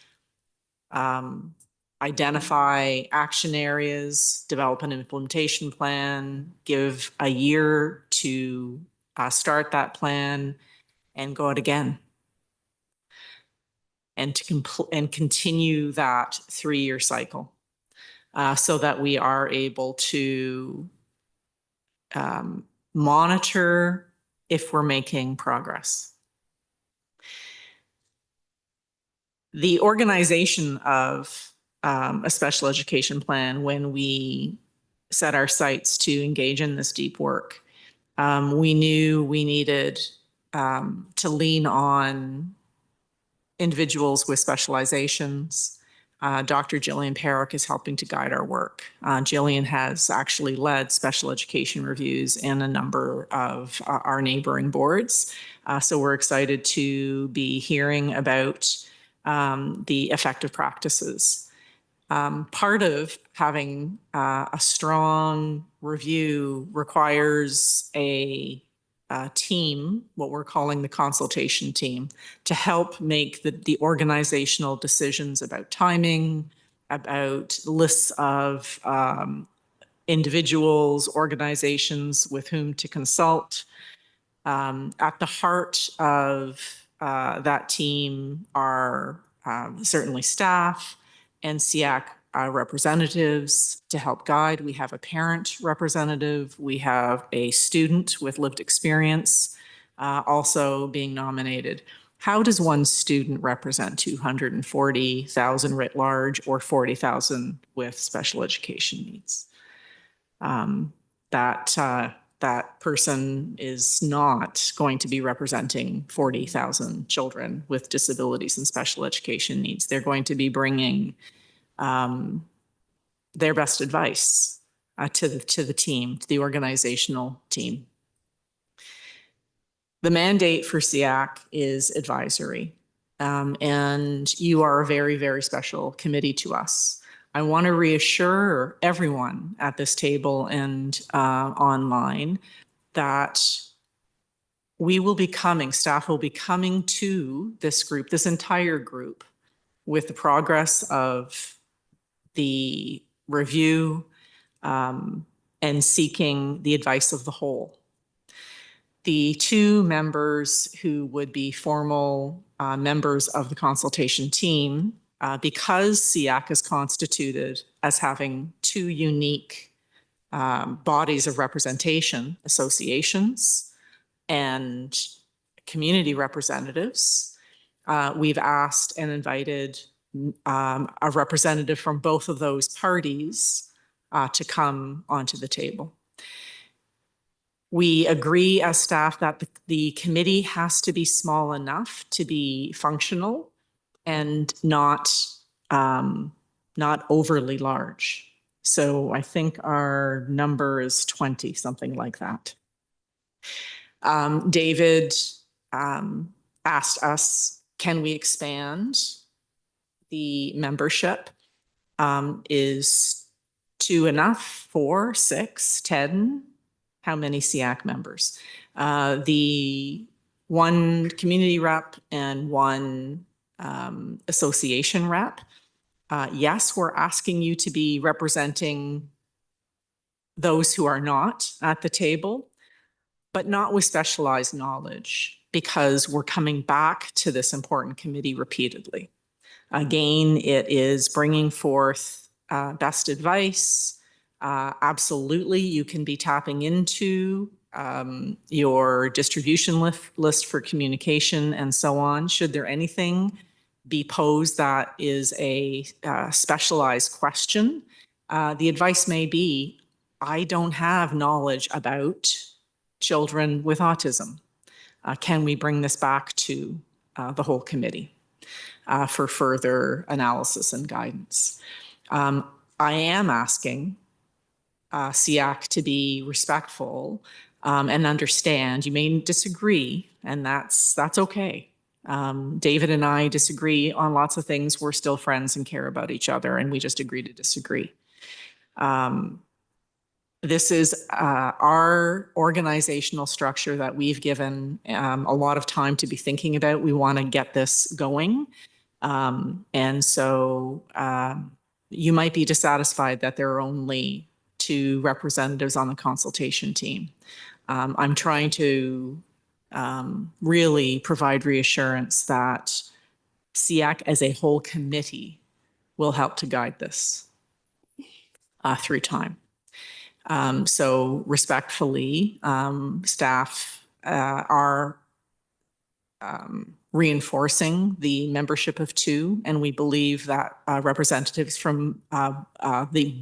identify action areas, develop an implementation plan, give a year to start that plan, and go out again. And to continue that 3-year cycle so that we are able to monitor if we're making progress. The organization of a special education plan, when we set our sights to engage in this deep work, we knew we needed to lean on individuals with specializations. Dr. Jillian Perrick is helping to guide our work. Jillian has actually led special education reviews in a number of our neighboring boards. So we're excited to be hearing about the effective practices. Part of having a strong review requires a team, what we're calling the consultation team, to help make the organizational decisions about timing, about lists of individuals, organizations with whom to consult. At the heart of that team are certainly staff and SEAC representatives to help guide. We have a parent representative. We have a student with lived experience also being nominated. How does one student represent 240,000 writ large or 40,000 with special education needs? That person is not going to be representing 40,000 children with disabilities and special education needs. They're going to be bringing their best advice to the team, to the organizational team. The mandate for SEAC is advisory, and you are a very, very special committee to us. I want to reassure everyone at this table and online that we will be coming, staff will be coming to this group, this entire group, with the progress of the review and seeking the advice of the whole. The 2 members who would be formal members of the consultation team, because SEAC is constituted as having 2 unique bodies of representation, associations and community representatives, we've asked and invited a representative from both of those parties to come onto the table. We agree as staff that the committee has to be small enough to be functional and not overly large. So I think our number is 20, something like that. David asked us, can we expand the membership? Is 2 enough? 4, 6, 10? how many SEAC members. The one community rep and one association rep. Yes, we're asking you to be representing those who are not at the table, but not with specialized knowledge, because we're coming back to this important committee repeatedly. Again, it is bringing forth best advice. Absolutely, you can be tapping into your distribution list for communication and so on. Should there anything be posed that is a specialized question, the advice may be, I don't have knowledge about children with autism. Can we bring this back to the whole committee for further analysis and guidance? I am asking SEAC to be respectful and understand. You may disagree, and that's okay. David and I disagree on lots of things. We're still friends and care about each other, and we just agree to disagree. This is our organizational structure that we've given a lot of time to be thinking about. We want to get this going. And so you might be dissatisfied that there are only 2 representatives on the consultation team. I'm trying to really provide reassurance that SEAC as a whole committee will help to guide this through time. So respectfully, staff are reinforcing the membership of 2, and we believe that representatives from the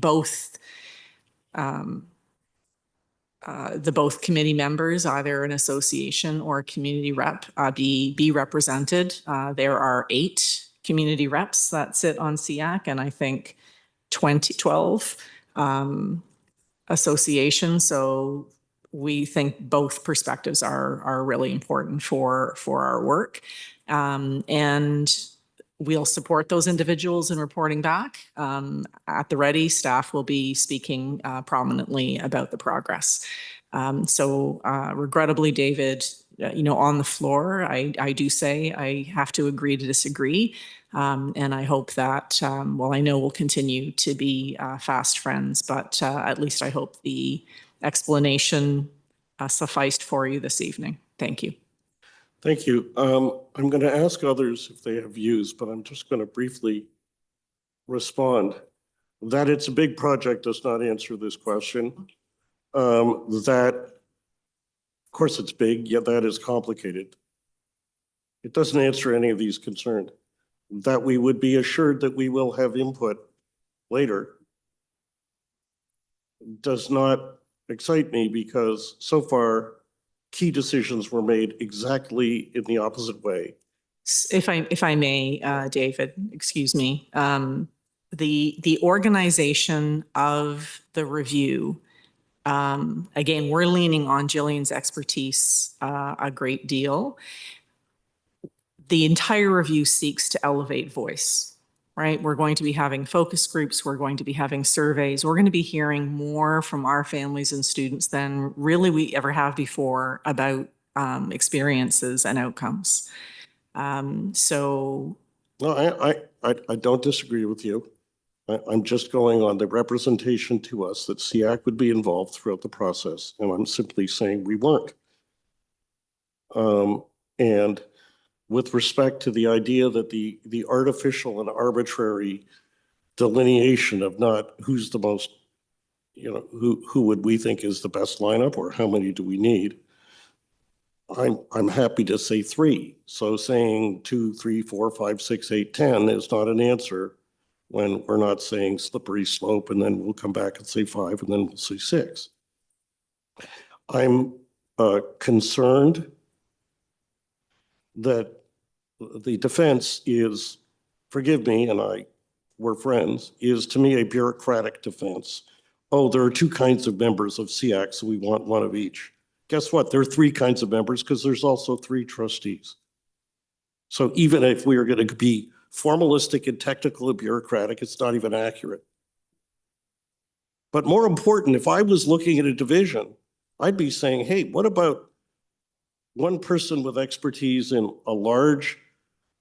both committee members, either an association or a community rep, be represented. There are 8 community reps that sit on SEAC, and I think 12 associations. So we think both perspectives are really important for our work. And we'll support those individuals in reporting back. At the ready, staff will be speaking prominently about the progress. So regrettably, David, on the floor, I do say I have to agree to disagree. And I hope that, well, I know we'll continue to be fast friends, but at least I hope the explanation sufficed for you this evening. Thank you. Thank you. I'm going to ask others if they have views, but I'm just going to briefly respond. That it's a big project does not answer this question. That, of course, it's big, yet that is complicated. It doesn't answer any of these concerns. That we would be assured that we will have input later does not excite me, because so far key decisions were made exactly in the opposite way. If I may, David, excuse me, the organization of the review, again, we're leaning on Jillian's expertise a great deal. The entire review seeks to elevate voice, right? We're going to be having focus groups. We're going to be having surveys. We're going to be hearing more from our families and students than really we ever have before about experiences and outcomes. So. No, I don't disagree with you. I'm just going on the representation to us that SEAC would be involved throughout the process. And I'm simply saying we weren't. And with respect to the idea that the artificial and arbitrary delineation of not who's the most, who would we think is the best lineup or how many do we need, I'm happy to say 3. So saying 2, 3, 4, 5, 6, 8, 10 is not an answer when we're not saying slippery slope, and then we'll come back and say 5, and then we'll say 6. I'm concerned that the defense is, forgive me, and we're friends, is to me a bureaucratic defense. Oh, there are 2 kinds of members of SEAC, so we want 1 of each. Guess what? There are 3 kinds of members because there's also 3 trustees. So even if we are going to be formalistic and technical and bureaucratic, it's not even accurate. But more important, if I was looking at a division, I'd be saying, hey, what about one person with expertise in a large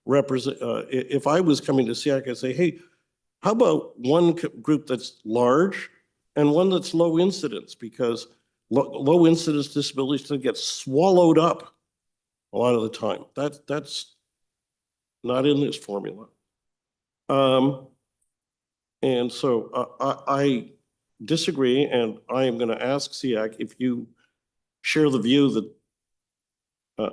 if I was coming to SEAC, I'd say, hey, how about one group that's large and one that's low incidence? Because low incidence disabilities tend to get swallowed up a lot of the time. That's not in this formula. And so I disagree, and I am going to ask SEAC if you share the view that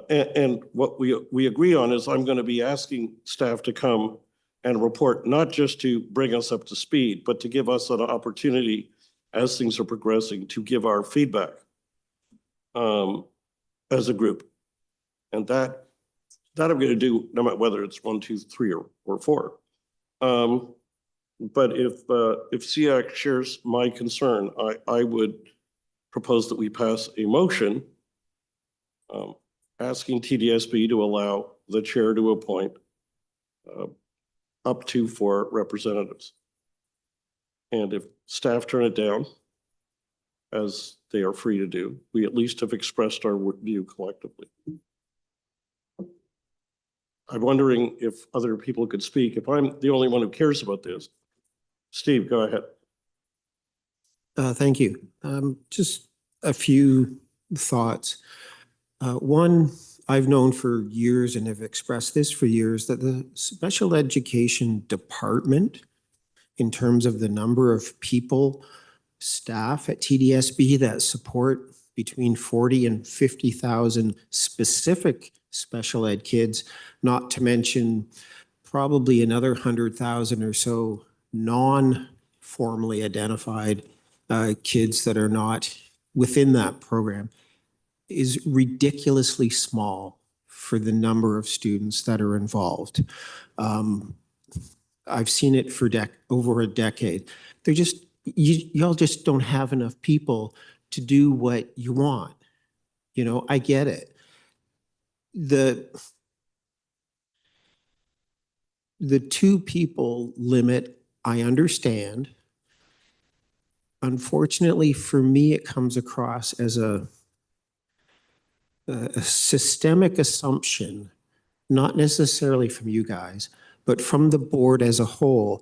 and what we agree on is I'm going to be asking staff to come and report, not just to bring us up to speed, but to give us an opportunity as things are progressing to give our feedback as a group. And that I'm going to do no matter whether it's 1, 2, 3, or 4. But if SEAC shares my concern, I would propose that we pass a motion asking TDSB to allow the chair to appoint up to 4 representatives. And if staff turn it down, as they are free to do, we at least have expressed our view collectively. I'm wondering if other people could speak. If I'm the only one who cares about this, Steve, go ahead. Thank you. Just a few thoughts. One, I've known for years and have expressed this for years that the special education department, in terms of the number of people, staff at TDSB that support between 40 and 50,000 specific special ed kids, not to mention probably another 100,000 or so non-formally identified kids that are not within that program, is ridiculously small for the number of students that are involved. I've seen it for over a decade. They're just, y'all just don't have enough people to do what you want. You know, I get it. The 2 people limit, I understand. Unfortunately for me, it comes across as a systemic assumption, not necessarily from you guys, but from the board as a whole,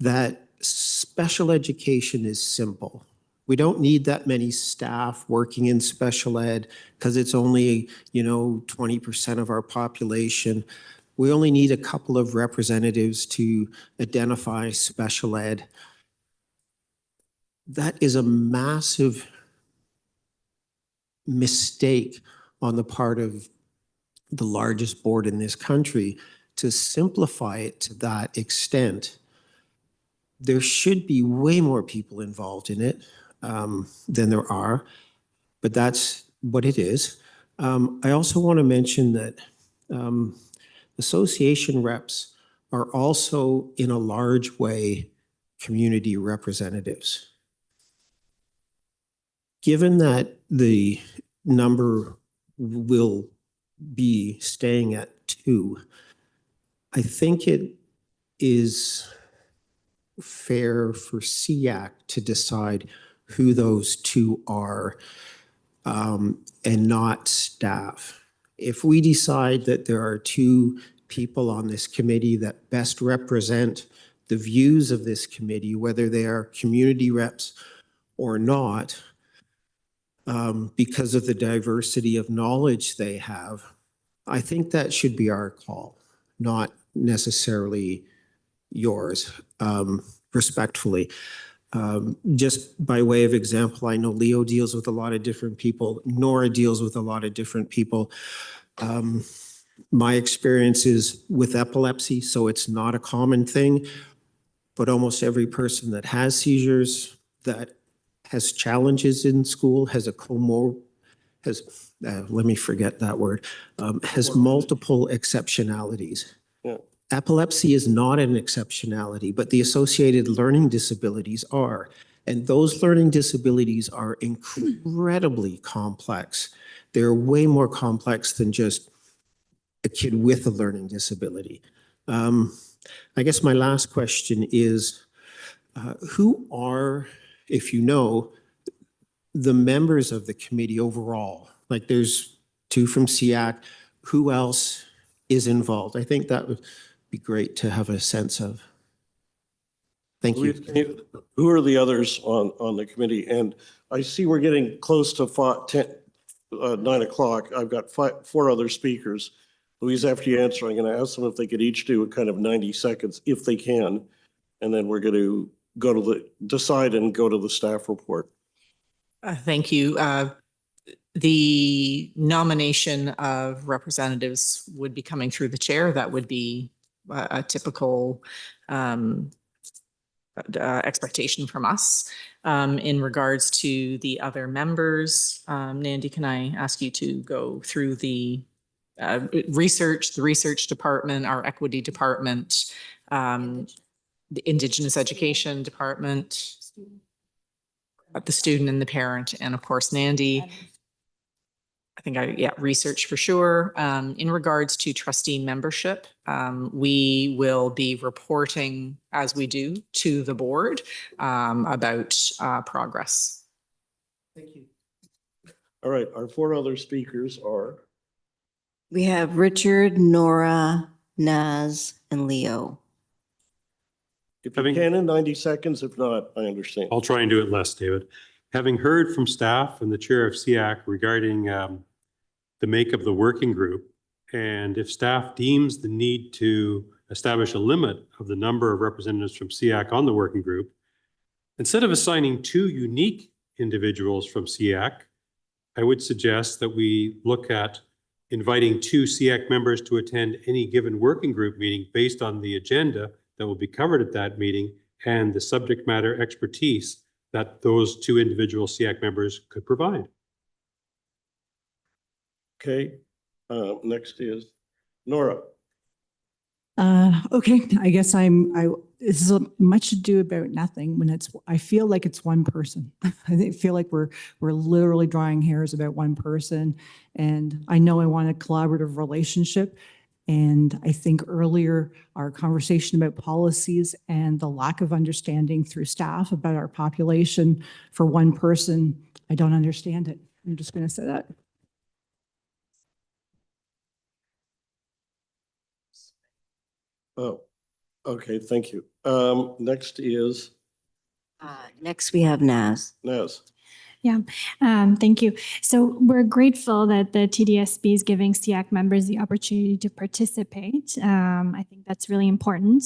that special education is simple. We don't need that many staff working in special ed because it's only, 20% of our population. We only need a couple of representatives to identify special ed. That is a massive mistake on the part of the largest board in this country to simplify it to that extent. There should be way more people involved in it than there are, but that's what it is. I also want to mention that association reps are also, in a large way, community representatives. Given that the number will be staying at 2, I think it is fair for SEAC to decide who those 2 are and not staff. If we decide that there are 2 people on this committee that best represent the views of this committee, whether they are community reps or not, because of the diversity of knowledge they have, I think that should be our call, not necessarily yours, respectfully. Just by way of example, I know Leo deals with a lot of different people. Nora deals with a lot of different people. My experience is with epilepsy, so it's not a common thing, but almost every person that has seizures, that has challenges in school, has a let me forget that word, has multiple exceptionalities. Yeah. Epilepsy is not an exceptionality, but the associated learning disabilities are. And those learning disabilities are incredibly complex. They're way more complex than just a kid with a learning disability. I guess my last question is, who are, if you know, the members of the committee overall, like there's 2 from SEAC, who else is involved? I think that would be great to have a sense of. Thank you. Who are the others on the committee? And I see we're getting close to 9 o'clock. I've got 4 other speakers. Louise, after you answer, I'm going to ask them if they could each do a kind of 90 seconds, if they can. And then we're going to decide and go to the staff report. Thank you. The nomination of representatives would be coming through the chair. That would be a typical expectation from us. In regards to the other members, Nandy, can I ask you to go through the research department, our equity department, the Indigenous education department, the student and the parent, and of course, Nandy. I think research for sure. In regards to trustee membership, we will be reporting, as we do, to the board about progress. Thank you. All right, our 4 other speakers are? We have Richard, Nora, Naz, and Leo. If you can in 90 seconds, if not, I understand. I'll try and do it less, David. Having heard from staff and the chair of SEAC regarding the makeup of the working group, and if staff deems the need to establish a limit of the number of representatives from SEAC on the working group, instead of assigning 2 unique individuals from SEAC, I would suggest that we look at inviting 2 SEAC members to attend any given working group meeting based on the agenda that will be covered at that meeting and the subject matter expertise that those 2 individual SEAC members could provide. Okay, next is Nora. Okay, I guess this is much ado about nothing when I feel like it's one person. I feel like we're literally drawing hairs about one person. And I know I want a collaborative relationship. And I think earlier our conversation about policies and the lack of understanding through staff about our population for one person, I don't understand it. I'm just going to say that. Oh, okay, thank you. Next is? Next we have Naz. Naz. Yeah, thank you. So we're grateful that the TDSB is giving SEAC members the opportunity to participate. I think that's really important,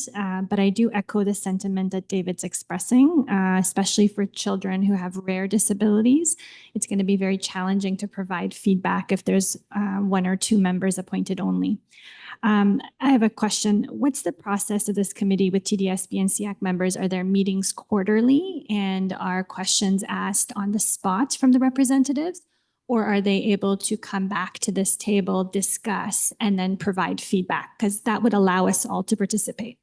but I do echo the sentiment that David's expressing, especially for children who have rare disabilities. It's going to be very challenging to provide feedback if there's 1 or 2 members appointed only. I have a question. What's the process of this committee with TDSB and SEAC members? Are there meetings quarterly and are questions asked on the spot from the representatives? Or are they able to come back to this table, discuss, and then provide feedback? Because that would allow us all to participate.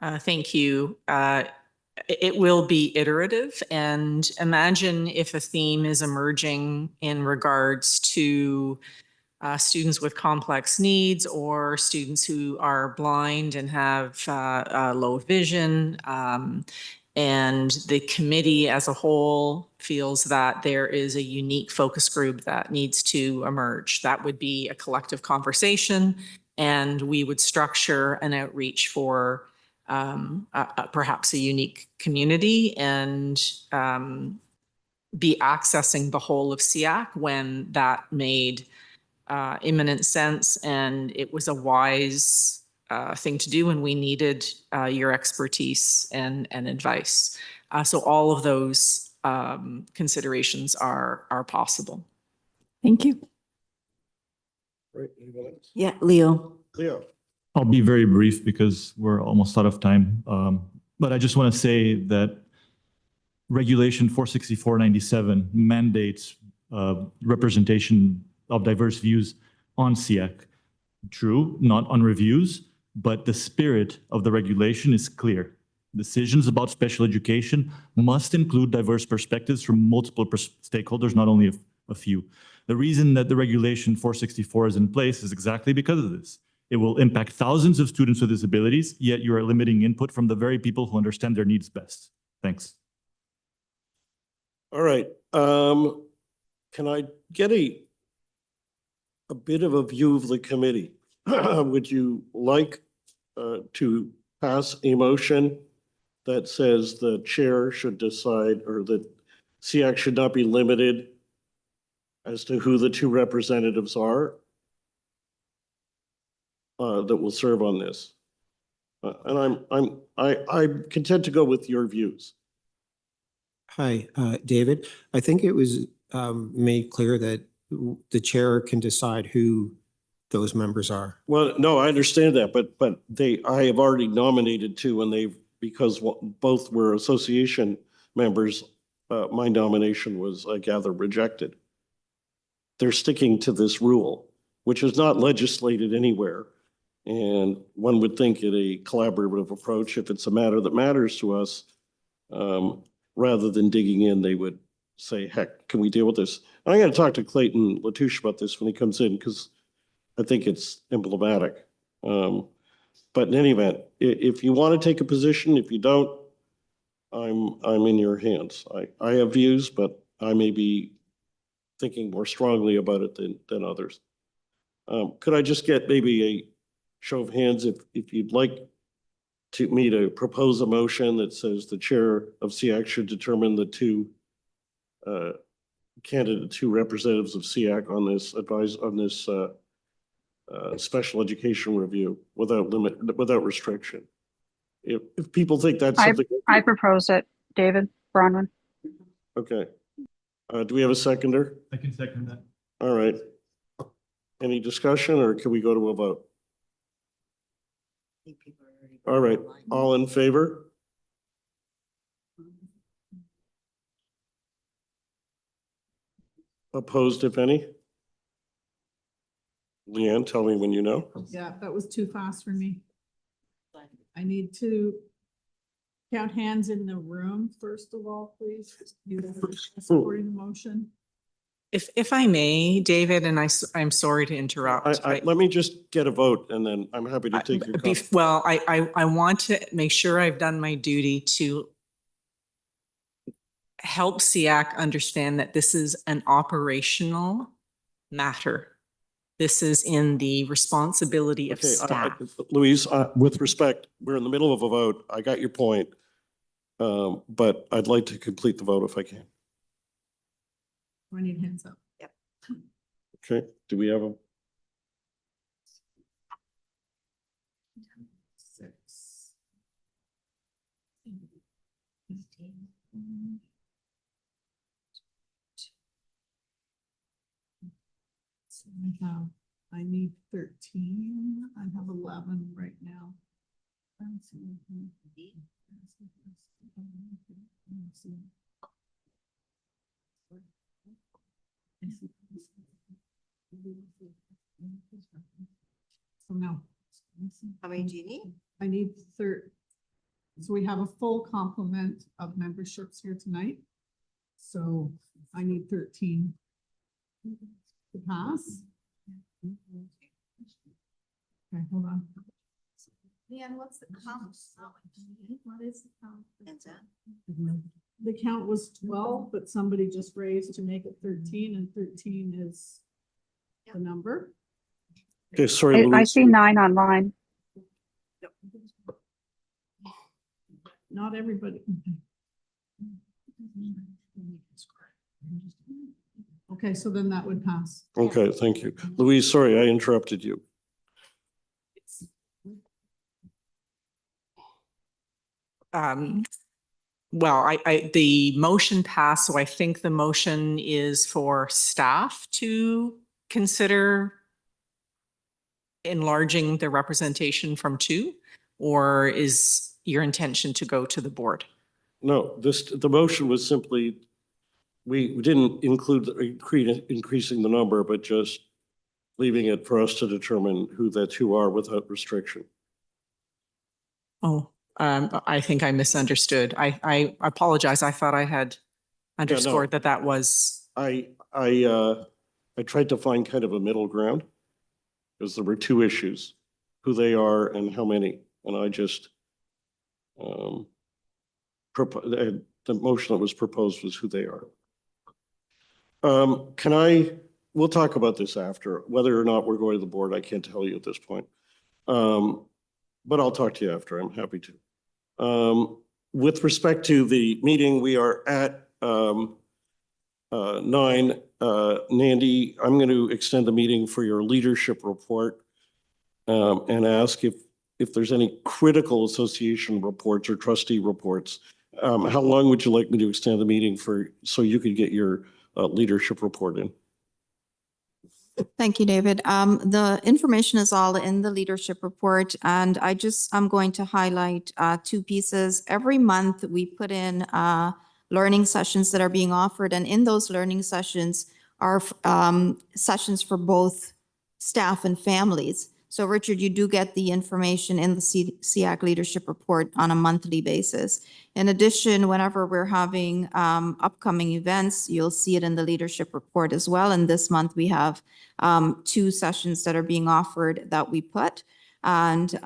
Thank you. It will be iterative, and imagine if a theme is emerging in regards to students with complex needs or students who are blind and have low vision. And the committee as a whole feels that there is a unique focus group that needs to emerge. That would be a collective conversation, and we would structure an outreach for perhaps a unique community and be accessing the whole of SEAC when that made imminent sense, and it was a wise thing to do, and we needed your expertise and advice. So all of those considerations are possible. Thank you. Right, anyone else? Yeah, Leo. Leo. I'll be very brief because we're almost out of time. But I just want to say that Regulation 46497 mandates representation of diverse views on SEAC. True, not on reviews, but the spirit of the regulation is clear. Decisions about special education must include diverse perspectives from multiple stakeholders, not only a few. The reason that the Regulation 464 is in place is exactly because of this. It will impact thousands of students with disabilities, yet you are limiting input from the very people who understand their needs best. Thanks. All right, Can I get a bit of a view of the committee? Would you like to pass a motion that says the chair should decide, or that SEAC should not be limited as to who the two representatives are that will serve on this? And I'm content to go with your views. Hi, David. I think it was made clear that the chair can decide who those members are. Well, no, I understand that, but I have already nominated two, and because both were association members, my nomination was, I gather, rejected. They're sticking to this rule, which is not legislated anywhere. And one would think in a collaborative approach, if it's a matter that matters to us, rather than digging in, they would say, heck, can we deal with this? I'm going to talk to Clayton Latouche about this when he comes in, because I think it's emblematic. But in any event, if you want to take a position, if you don't, I'm in your hands. I have views, but I may be thinking more strongly about it than others. Could I just get maybe a show of hands if you'd like me to propose a motion that says the chair of SEAC should determine the two representatives of SEAC on this special education review without restriction. If people think that's something. I propose it, David Bronwyn. Okay. Do we have a seconder? I can second that. All right. Any discussion, or can we go to a vote? All right, all in favor? Opposed, if any? Leanne, tell me when you know. Yeah, that was too fast for me. I need to count hands in the room, first of all, please. You supporting the motion? If I may, David, and I'm sorry to interrupt. Let me just get a vote, and then I'm happy to take your comment. Well, I want to make sure I've done my duty to help SEAC understand that this is an operational matter. This is in the responsibility of staff. Louise, with respect, we're in the middle of a vote. I got your point. But I'd like to complete the vote if I can. I need hands up. Yep. Okay, do we have a? 6. So I need 13. I have 11 right now. So no. How many do you need? I need 30. So we have a full complement of memberships here tonight. So I need 13 to pass. Okay, hold on. Leanne, what's the count? What is the count? The count was 12, but somebody just raised to make it 13, and 13 is the number. Okay, sorry, I Louise. see 9 online. Not everybody. Okay, so then that would pass. Okay, thank you. Louise, sorry, I interrupted you. Well, the motion passed, so I think the motion is for staff to consider enlarging the representation from 2, or is your intention to go to the board? No, the motion was simply, we didn't include increasing the number, but just leaving it for us to determine who the two are without restriction. Oh, I think I misunderstood. I apologize. I thought I had underscored that was. I tried to find kind of a middle ground because there were 2 issues, who they are and how many. And I just, the motion that was proposed was who they are. We'll talk about this after. Whether or not we're going to the board, I can't tell you at this point. But I'll talk to you after. I'm happy to. With respect to the meeting, we are at 9. Nandy, I'm going to extend the meeting for your leadership report and ask if there's any critical association reports or trustee reports. How long would you like me to extend the meeting for so you could get your leadership report in? Thank you, David. The information is all in the leadership report, and I'm going to highlight 2 pieces. Every month, we put in learning sessions that are being offered, and in those learning sessions are sessions for both staff and families. So, Richard, you do get the information in the SEAC leadership report on a monthly basis. In addition, whenever we're having upcoming events, you'll see it in the leadership report as well. And this month we have 2 sessions that are being offered that we put. And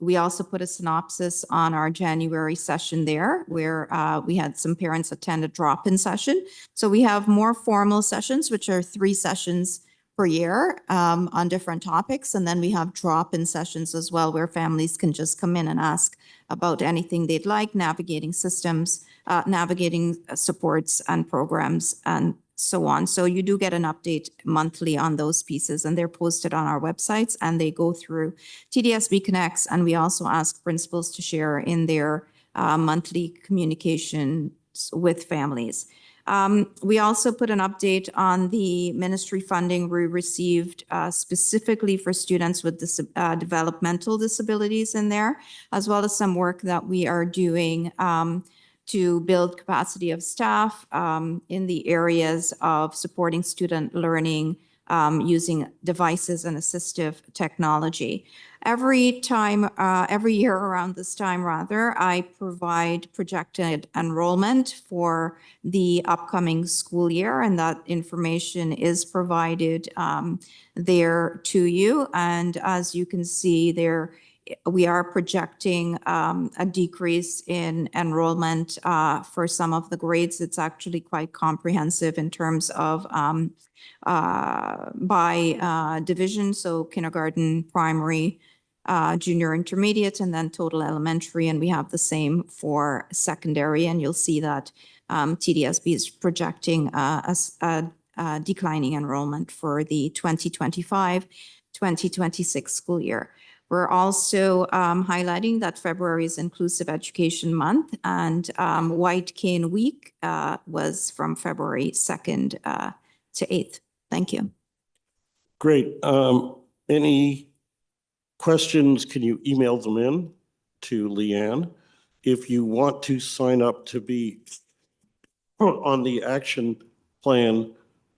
we also put a synopsis on our January session there where we had some parents attend a drop-in session. So we have more formal sessions, which are 3 sessions per year on different topics. And then we have drop-in sessions as well, where families can just come in and ask about anything they'd like, navigating systems, navigating supports and programs, and so on. So you do get an update monthly on those pieces, and they're posted on our websites, and they go through TDSB Connects. And we also ask principals to share in their monthly communications with families. We also put an update on the ministry funding we received specifically for students with developmental disabilities in there, as well as some work that we are doing to build capacity of staff in the areas of supporting student learning using devices and assistive technology. Every year around this time, I provide projected enrollment for the upcoming school year, and that information is provided there to you. And as you can see there, we are projecting a decrease in enrollment for some of the grades. It's actually quite comprehensive in terms of by division, so kindergarten, primary, junior intermediate, and then total elementary. And we have the same for secondary. And you'll see that TDSB is projecting a declining enrollment for the 2025-2026 school year. We're also highlighting that February is Inclusive Education Month, and White Cane Week was from February 2nd to 8th. Thank you. Great. Any questions, can you email them in to Leanne? If you want to sign up to be on the action plan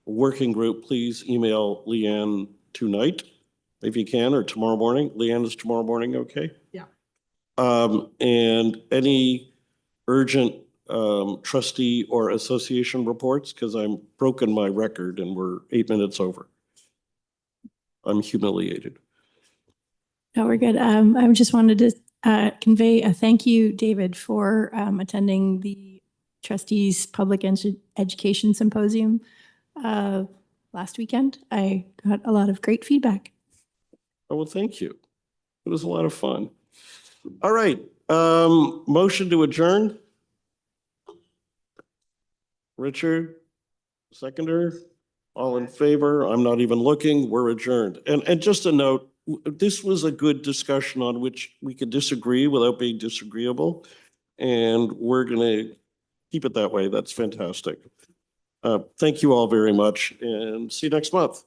working group, please email Leanne tonight if you can, or tomorrow morning. Leanne, is tomorrow morning okay? Yeah. And any urgent trustee or association reports, because I'm broken my record and we're 8 minutes over. I'm humiliated. No, we're good. I just wanted to convey a thank you, David, for attending the Trustees Public Education Symposium last weekend. I got a lot of great feedback. Oh, well, thank you. It was a lot of fun. All right. Motion to adjourn. Richard, seconder, all in favor? I'm not even looking. We're adjourned. And just a note, this was a good discussion on which we could disagree without being disagreeable. And we're going to keep it that way. That's fantastic. Thank you all very much, and see you next month.